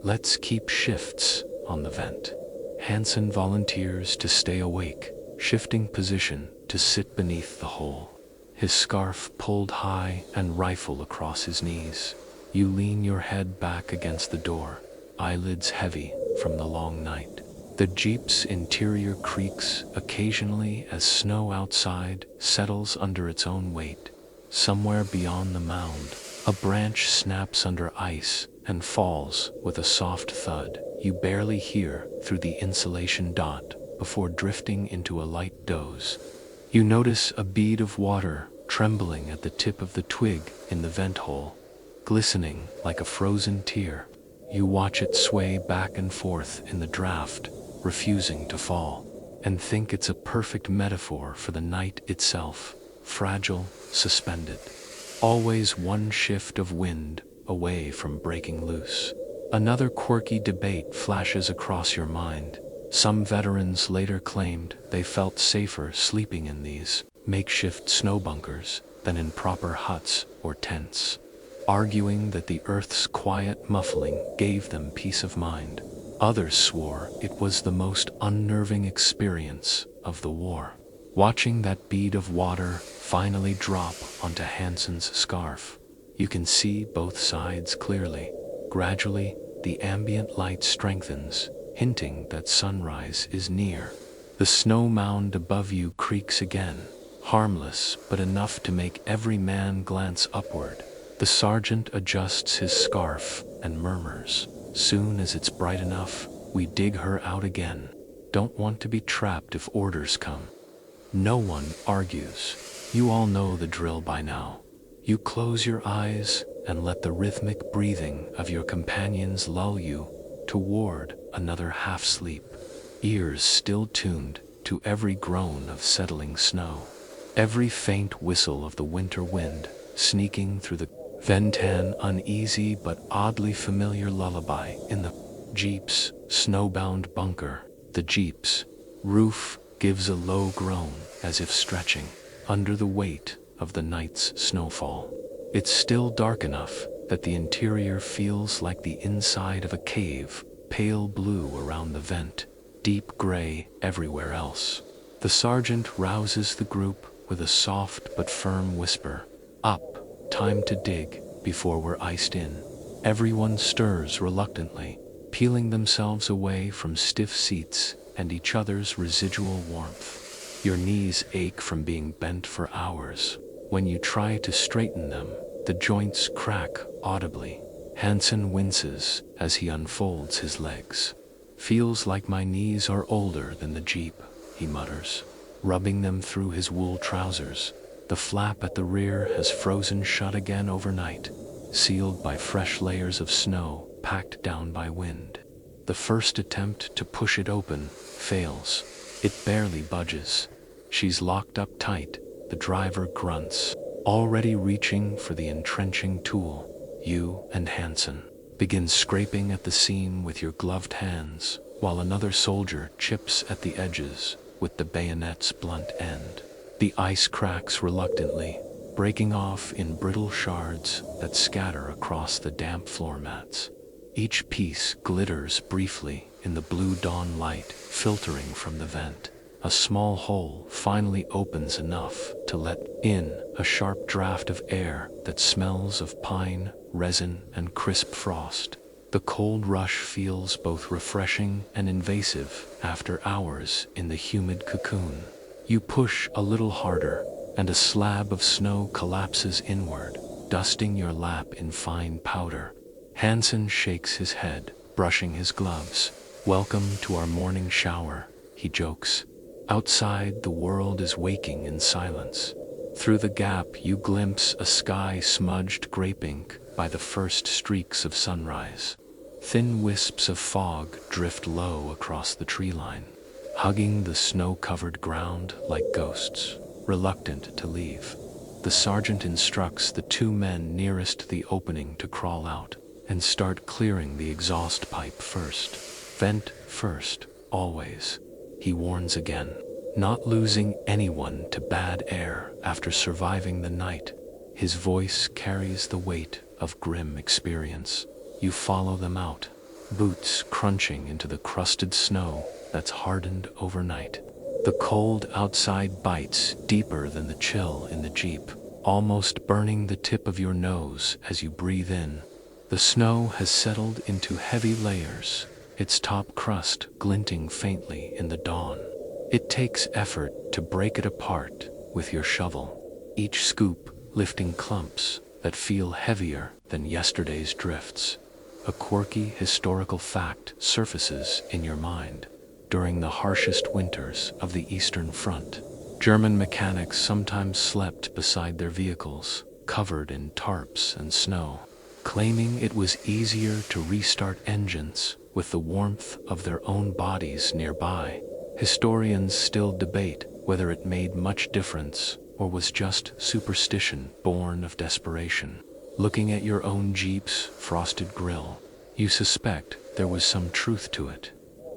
S1: Let's keep shifts on the vent." Hansen volunteers to stay awake, shifting position to sit beneath the hole, his scarf pulled high and rifle across his knees. You lean your head back against the door, eyelids heavy from the long night. The Jeep's interior creaks occasionally as snow outside settles under its own weight. Somewhere beyond the mound, a branch snaps under ice and falls with a soft thud you barely hear through the insulation before drifting into a light doze. You notice a bead of water trembling at the tip of the twig in the vent hole, glistening like a frozen tear. You watch it sway back and forth in the draft, refusing to fall, and think it's a perfect metaphor for the night itself, fragile, suspended. Always one shift of wind away from breaking loose. Another quirky debate flashes across your mind. Some veterans later claimed they felt safer sleeping in these makeshift snow bunkers than in proper huts or tents, arguing that the Earth's quiet muffling gave them peace of mind. Others swore it was the most unnerving experience of the war. Watching that bead of water finally drop onto Hansen's scarf, you can see both sides clearly. Gradually, the ambient light strengthens, hinting that sunrise is near. The snow mound above you creaks again, harmless but enough to make every man glance upward. The sergeant adjusts his scarf and murmurs, "Soon as it's bright enough, we dig her out again. Don't want to be trapped if orders come." No one argues. You all know the drill by now. You close your eyes and let the rhythmic breathing of your companions lull you toward another half-sleep, ears still tuned to every groan of settling snow, every faint whistle of the winter wind sneaking through the Ventan uneasy but oddly familiar lullaby in the Jeep's snowbound bunker. The Jeep's roof gives a low groan as if stretching under the weight of the night's snowfall. It's still dark enough that the interior feels like the inside of a cave, pale blue around the vent, deep gray everywhere else. The sergeant rouses the group with a soft but firm whisper. Up, time to dig before we're iced in. Everyone stirs reluctantly, peeling themselves away from stiff seats and each other's residual warmth. Your knees ache from being bent for hours. When you try to straighten them, the joints crack audibly. Hansen winces as he unfolds his legs. Feels like my knees are older than the Jeep, he mutters, rubbing them through his wool trousers. The flap at the rear has frozen shut again overnight, sealed by fresh layers of snow packed down by wind. The first attempt to push it open fails. It barely budges. She's locked up tight. The driver grunts, already reaching for the entrenching tool. You and Hansen begin scraping at the seam with your gloved hands, while another soldier chips at the edges with the bayonet's blunt end. The ice cracks reluctantly, breaking off in brittle shards that scatter across the damp floor mats. Each piece glitters briefly in the blue dawn light filtering from the vent. A small hole finally opens enough to let in a sharp draft of air that smells of pine, resin, and crisp frost. The cold rush feels both refreshing and invasive after hours in the humid cocoon. You push a little harder, and a slab of snow collapses inward, dusting your lap in fine powder. Hansen shakes his head, brushing his gloves. Welcome to our morning shower, he jokes. Outside, the world is waking in silence. Through the gap, you glimpse a sky smudged grape ink by the first streaks of sunrise. Thin wisps of fog drift low across the tree line, hugging the snow-covered ground like ghosts, reluctant to leave. The sergeant instructs the two men nearest the opening to crawl out and start clearing the exhaust pipe first. Vent first, always, he warns again, not losing anyone to bad air after surviving the night. His voice carries the weight of grim experience. You follow them out, boots crunching into the crusted snow that's hardened overnight. The cold outside bites deeper than the chill in the Jeep, almost burning the tip of your nose as you breathe in. The snow has settled into heavy layers, its top crust glinting faintly in the dawn. It takes effort to break it apart with your shovel, each scoop lifting clumps that feel heavier than yesterday's drifts. A quirky historical fact surfaces in your mind. During the harshest winters of the Eastern Front, German mechanics sometimes slept beside their vehicles, covered in tarps and snow, claiming it was easier to restart engines with the warmth of their own bodies nearby. Historians still debate whether it made much difference or was just superstition born of desperation. Looking at your own Jeep's frosted grille, you suspect there was some truth to it.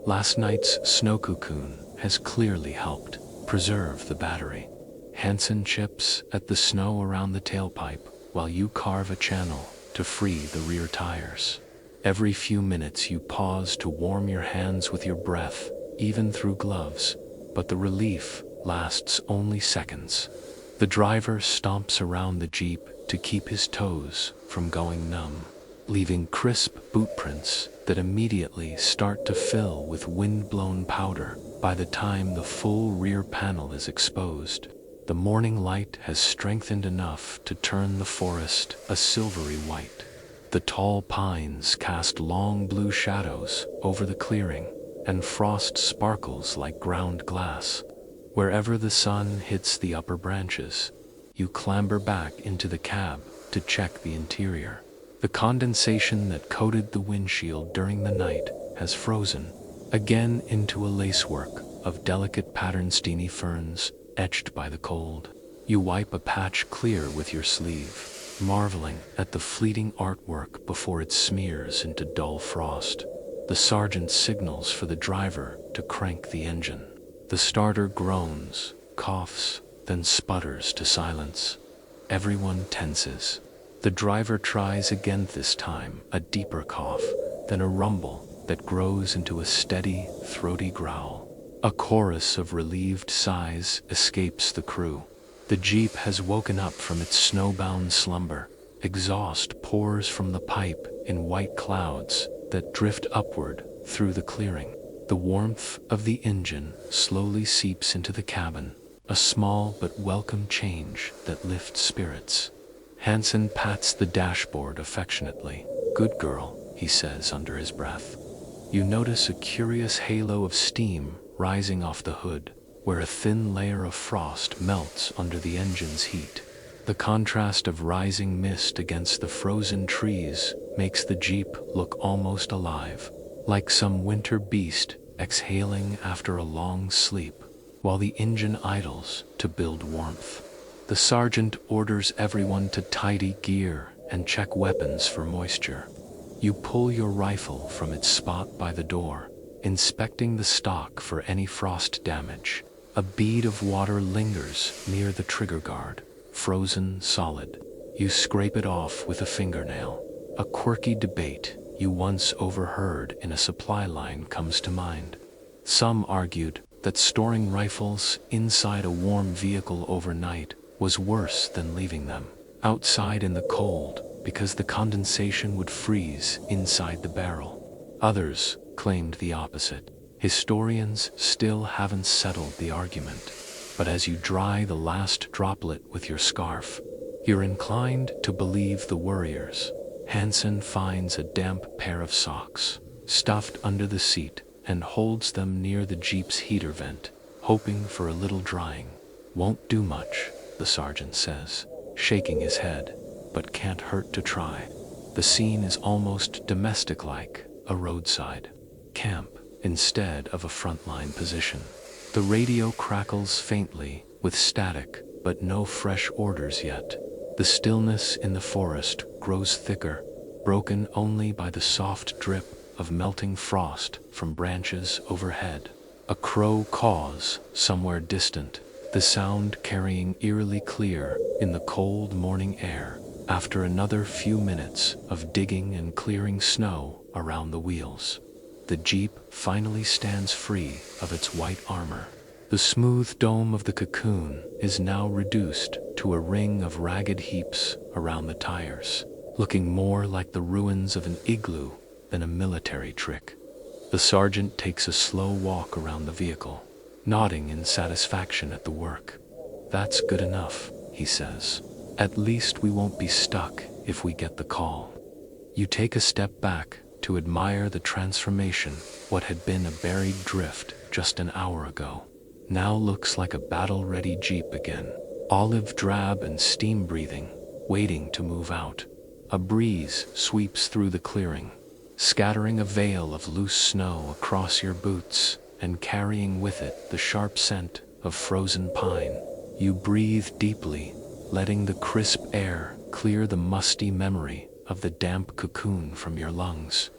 S1: Last night's snow cocoon has clearly helped preserve the battery. Hansen chips at the snow around the tailpipe while you carve a channel to free the rear tires. Every few minutes you pause to warm your hands with your breath, even through gloves, but the relief lasts only seconds. The driver stomps around the Jeep to keep his toes from going numb, leaving crisp boot prints that immediately start to fill with wind-blown powder by the time the full rear panel is exposed. The morning light has strengthened enough to turn the forest a silvery white. The tall pines cast long blue shadows over the clearing, and frost sparkles like ground glass. Wherever the sun hits the upper branches, you clamber back into the cab to check the interior. The condensation that coated the windshield during the night has frozen, again into a lacework of delicate patterned ferns etched by the cold. You wipe a patch clear with your sleeve, marveling at the fleeting artwork before it smears into dull frost. The sergeant signals for the driver to crank the engine. The starter groans, coughs, then sputters to silence. Everyone tenses. The driver tries again, this time a deeper cough, then a rumble that grows into a steady, throaty growl. A chorus of relieved sighs escapes the crew. The Jeep has woken up from its snowbound slumber. Exhaust pours from the pipe in white clouds that drift upward through the clearing. The warmth of the engine slowly seeps into the cabin, a small but welcome change that lifts spirits. Hansen pats the dashboard affectionately. "Good girl," he says under his breath. You notice a curious halo of steam rising off the hood, where a thin layer of frost melts under the engine's heat. The contrast of rising mist against the frozen trees makes the Jeep look almost alive, like some winter beast exhaling after a long sleep, while the engine idles to build warmth. The sergeant orders everyone to tidy gear and check weapons for moisture. You pull your rifle from its spot by the door, inspecting the stock for any frost damage. A bead of water lingers near the trigger guard, frozen solid. You scrape it off with a fingernail. A quirky debate you once overheard in a supply line comes to mind. Some argued that storing rifles inside a warm vehicle overnight was worse than leaving them outside in the cold because the condensation would freeze inside the barrel. Others claimed the opposite. Historians still haven't settled the argument, but as you dry the last droplet with your scarf, you're inclined to believe the worriers. Hansen finds a damp pair of socks, stuffed under the seat, and holds them near the Jeep's heater vent, hoping for a little drying. "Won't do much," the sergeant says, shaking his head, "but can't hurt to try." The scene is almost domestic-like, a roadside camp instead of a frontline position. The radio crackles faintly with static, but no fresh orders yet. The stillness in the forest grows thicker, broken only by the soft drip of melting frost from branches overhead. A crow caws somewhere distant, the sound carrying eerily clear in the cold morning air after another few minutes of digging and clearing snow around the wheels. The Jeep finally stands free of its white armor. The smooth dome of the cocoon is now reduced to a ring of ragged heaps around the tires, looking more like the ruins of an igloo than a military trick. The sergeant takes a slow walk around the vehicle, nodding in satisfaction at the work. "That's good enough," he says. "At least we won't be stuck if we get the call." You take a step back to admire the transformation. What had been a buried drift just an hour ago now looks like a battle-ready Jeep again, olive drab and steam-breathing, waiting to move out. A breeze sweeps through the clearing, scattering a veil of loose snow across your boots and carrying with it the sharp scent of frozen pine. You breathe deeply, letting the crisp air clear the musty memory of the damp cocoon from your lungs.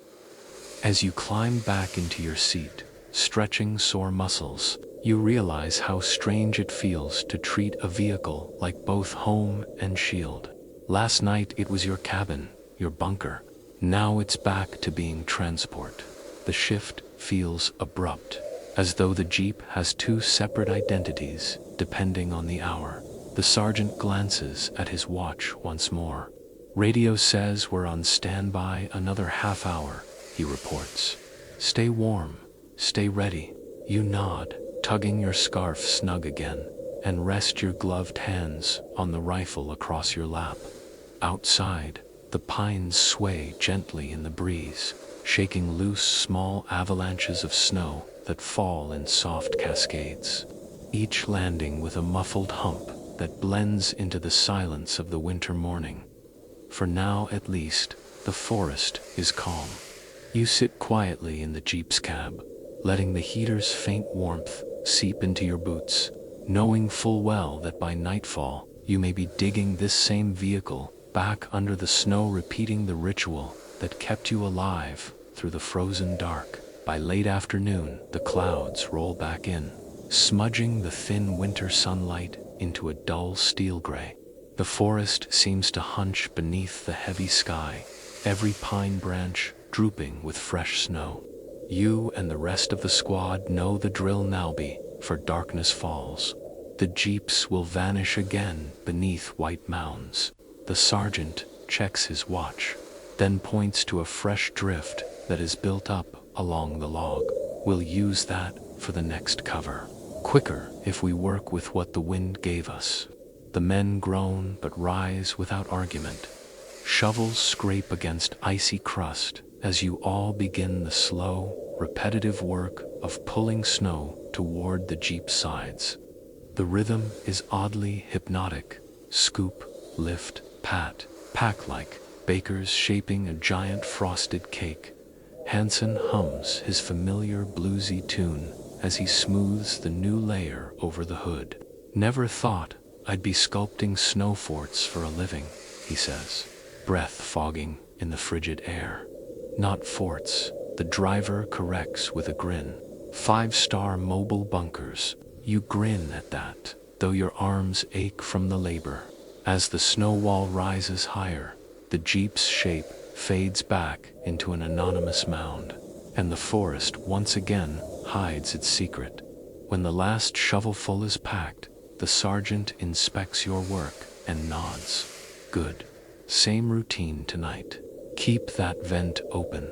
S1: As you climb back into your seat, stretching sore muscles, you realize how strange it feels to treat a vehicle like both home and shield. Last night it was your cabin, your bunker. Now it's back to being transport. The shift feels abrupt, as though the Jeep has two separate identities depending on the hour. The sergeant glances at his watch once more. "Radio says we're on standby another half hour," he reports. "Stay warm, stay ready." You nod, tugging your scarf snug again, and rest your gloved hands on the rifle across your lap. Outside, the pines sway gently in the breeze, shaking loose small avalanches of snow that fall in soft cascades, each landing with a muffled hump that blends into the silence of the winter morning. For now, at least, the forest is calm. You sit quietly in the Jeep's cab, letting the heater's faint warmth seep into your boots, knowing full well that by nightfall you may be digging this same vehicle back under the snow, repeating the ritual that kept you alive through the frozen dark. By late afternoon, the clouds roll back in, smudging the thin winter sunlight into a dull steel gray. The forest seems to hunch beneath the heavy sky, every pine branch drooping with fresh snow. You and the rest of the squad know the drill now, for darkness falls. The jeeps will vanish again beneath white mounds. The sergeant checks his watch, then points to a fresh drift that is built up along the log. We'll use that for the next cover. Quicker if we work with what the wind gave us. The men groan but rise without argument. Shovels scrape against icy crust as you all begin the slow, repetitive work of pulling snow toward the jeep's sides. The rhythm is oddly hypnotic. Scoop, lift, pat, pack like bakers shaping a giant frosted cake. Hansen hums his familiar bluesy tune as he smooths the new layer over the hood. Never thought I'd be sculpting snow forts for a living, he says, breath fogging in the frigid air. Not forts, the driver corrects with a grin. 5-star mobile bunkers. You grin at that, though your arms ache from the labor. As the snow wall rises higher, the jeep's shape fades back into an anonymous mound, and the forest once again hides its secret. When the last shovelful is packed, the sergeant inspects your work and nods. Good. Same routine tonight. Keep that vent open.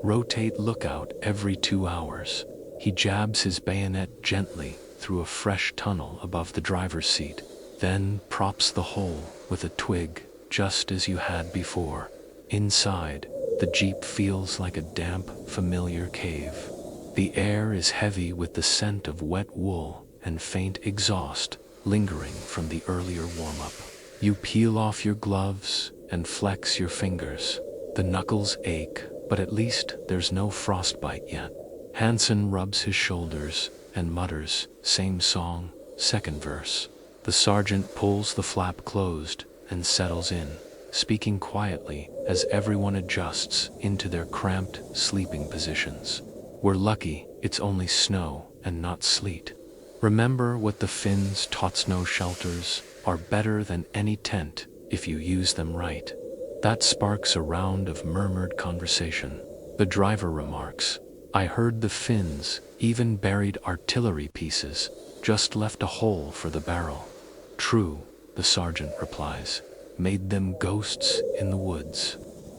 S1: Rotate lookout every 2 hours. He jabs his bayonet gently through a fresh tunnel above the driver's seat, then props the hole with a twig just as you had before. Inside, the jeep feels like a damp, familiar cave. The air is heavy with the scent of wet wool and faint exhaust lingering from the earlier warm-up. You peel off your gloves and flex your fingers. The knuckles ache, but at least there's no frostbite yet. Hansen rubs his shoulders and mutters, same song, second verse. The sergeant pulls the flap closed and settles in, speaking quietly as everyone adjusts into their cramped sleeping positions. We're lucky it's only snow and not sleet. Remember what the Finns taught: snow shelters are better than any tent if you use them right. That sparks a round of murmured conversation. The driver remarks, I heard the Finns even buried artillery pieces, just left a hole for the barrel. True, the sergeant replies, made them ghosts in the woods.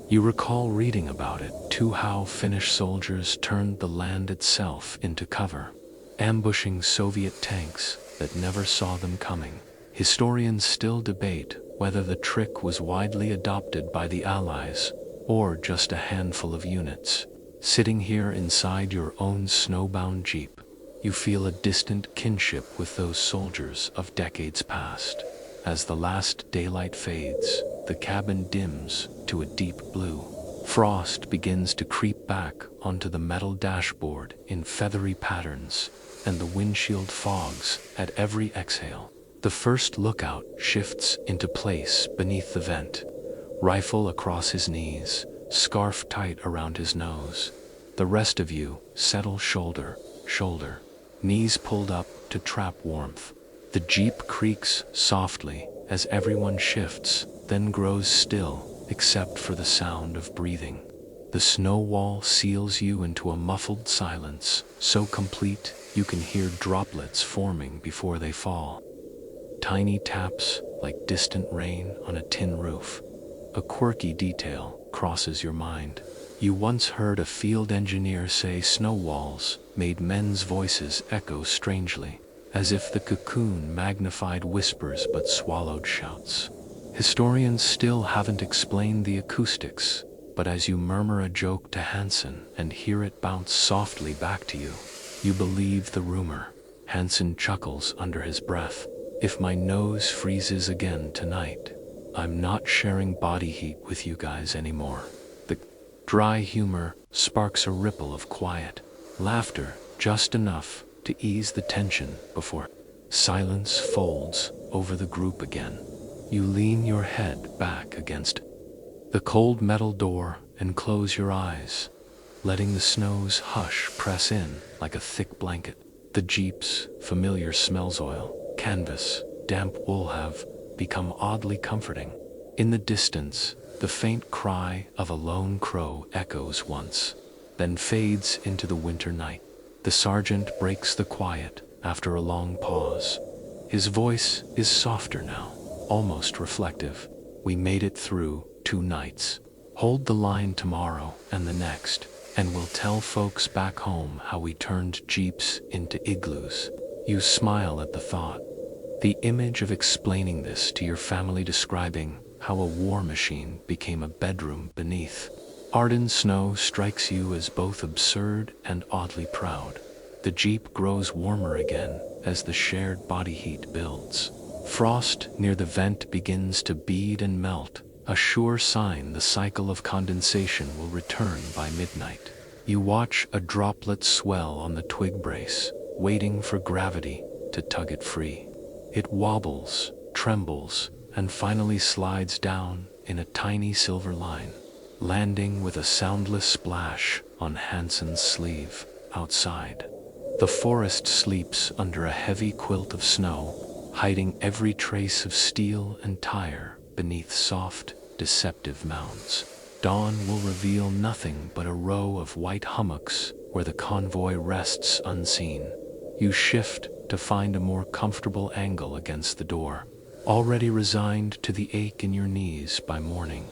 S1: You recall reading about it too, how Finnish soldiers turned the land itself into cover, ambushing Soviet tanks that never saw them coming. Historians still debate whether the trick was widely adopted by the Allies or just a handful of units. Sitting here inside your own snowbound jeep, you feel a distant kinship with those soldiers of decades past. As the last daylight fades, the cabin dims to a deep blue. Frost begins to creep back onto the metal dashboard in feathery patterns, and the windshield fogs at every exhale. The first lookout shifts into place beneath the vent, rifle across his knees, scarf tight around his nose. The rest of you settle shoulder, shoulder, knees pulled up to trap warmth. The jeep creaks softly as everyone shifts, then grows still, except for the sound of breathing. The snow wall seals you into a muffled silence, so complete you can hear droplets forming before they fall. Tiny taps like distant rain on a tin roof. A quirky detail crosses your mind. You once heard a field engineer say snow walls made men's voices echo strangely, as if the cocoon magnified whispers but swallowed shouts. Historians still haven't explained the acoustics, but as you murmur a joke to Hansen and hear it bounce softly back to you, you believe the rumor. Hansen chuckles under his breath. If my nose freezes again tonight, I'm not sharing body heat with you guys anymore. The dry humor sparks a ripple of quiet laughter, just enough to ease the tension before silence folds over the group again. You lean your head back against the cold metal door and close your eyes, letting the snow's hush press in like a thick blanket. The Jeep's familiar smells, oil, canvas, damp wool, have become oddly comforting. In the distance, the faint cry of a lone crow echoes once, then fades into the winter night. The sergeant breaks the quiet after a long pause. His voice is softer now, almost reflective. We made it through 2 nights. Hold the line tomorrow and the next, and we'll tell folks back home how we turned Jeeps into igloos. You smile at the thought. The image of explaining this to your family, describing how a war machine became a bedroom beneath Arden snow, strikes you as both absurd and oddly proud. The Jeep grows warmer again as the shared body heat builds. Frost near the vent begins to bead and melt, a sure sign the cycle of condensation will return by midnight. You watch a droplet swell on the twig brace, waiting for gravity to tug it free. It wobbles, trembles, and finally slides down in a tiny silver line, landing with a soundless splash on Hanson's sleeve outside. The forest sleeps under a heavy quilt of snow, hiding every trace of steel and tire beneath soft, deceptive mounds. Dawn will reveal nothing but a row of white hummocks where the convoy rests unseen. You shift to find a more comfortable angle against the door, already resigned to the ache in your knees by morning.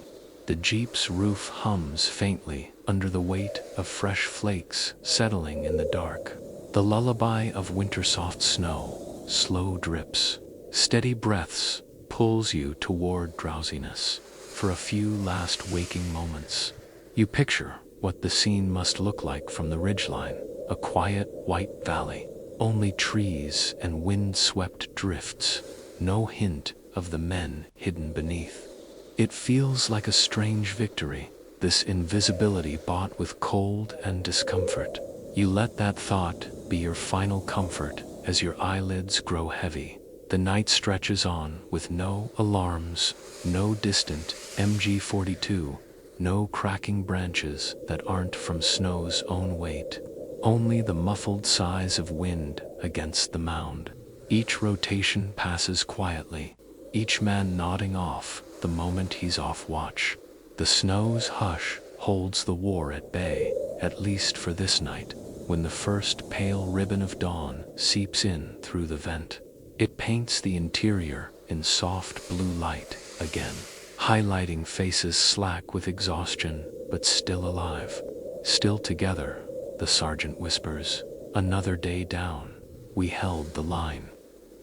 S1: The Jeep's roof hums faintly under the weight of fresh flakes settling in the dark. The lullaby of winter soft snow, slow drips, steady breaths, pulls you toward drowsiness. For a few last waking moments, you picture what the scene must look like from the ridgeline, a quiet white valley, only trees and wind-swept drifts, no hint of the men hidden beneath. It feels like a strange victory, this invisibility bought with cold and discomfort. You let that thought be your final comfort as your eyelids grow heavy. The night stretches on with no alarms, no distant MG42, no cracking branches that aren't from snow's own weight. Only the muffled sighs of wind against the mound. Each rotation passes quietly, each man nodding off the moment he's off watch. The snow's hush holds the war at bay, at least for this night, when the first pale ribbon of dawn seeps in through the vent. It paints the interior in soft blue light again, highlighting faces slack with exhaustion but still alive. Still together, the sergeant whispers, another day down. We held the line.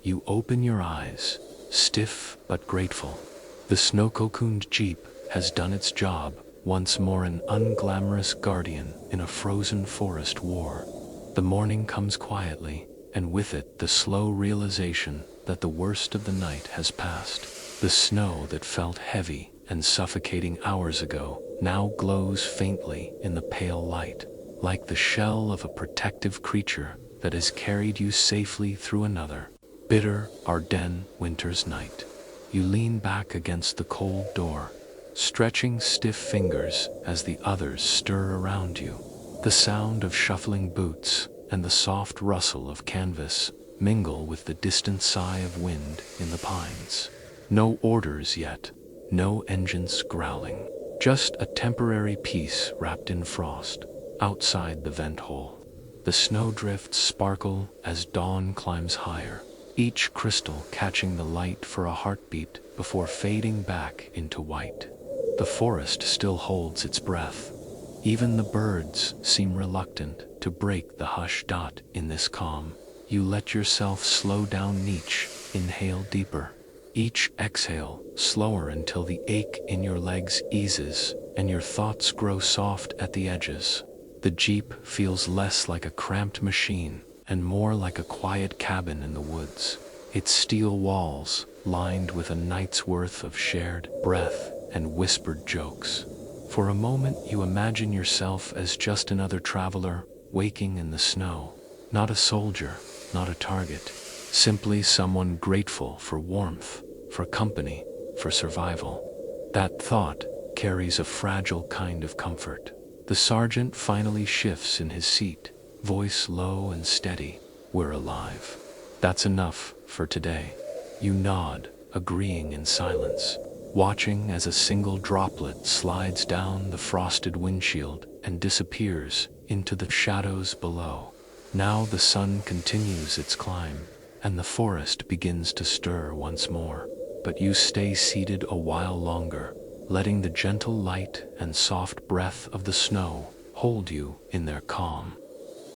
S1: You open your eyes, stiff but grateful. The snow-cocooned Jeep has done its job, once more an unglamorous guardian in a frozen forest war. The morning comes quietly, and with it the slow realization that the worst of the night has passed. The snow that felt heavy and suffocating hours ago now glows faintly in the pale light, like the shell of a protective creature that has carried you safely through another bitter Ardennes winter's night. You lean back against the cold door, stretching stiff fingers as the others stir around you. The sound of shuffling boots and the soft rustle of canvas mingle with the distant sigh of wind in the pines. No orders yet, no engines growling, just a temporary peace wrapped in frost outside the vent hole. The snowdrifts sparkle as dawn climbs higher, each crystal catching the light for a heartbeat before fading back into white. The forest still holds its breath. Even the birds seem reluctant to break the hush. In this calm, you let yourself slow down, each inhale deeper, each exhale slower until the ache in your legs eases and your thoughts grow soft at the edges. The Jeep feels less like a cramped machine and more like a quiet cabin in the woods, its steel walls lined with a night's worth of shared breath and whispered jokes. For a moment you imagine yourself as just another traveler waking in the snow, not a soldier, not a target, simply someone grateful for warmth, for company, for survival. That thought carries a fragile kind of comfort. The sergeant finally shifts in his seat, voice low and steady. We're alive. That's enough for today. You nod, agreeing in silence, watching as a single droplet slides down the frosted windshield and disappears into the shadows below. Now the sun continues its climb, and the forest begins to stir once more. But you stay seated a while longer, letting the gentle light and soft breath of the snow hold you in their calm.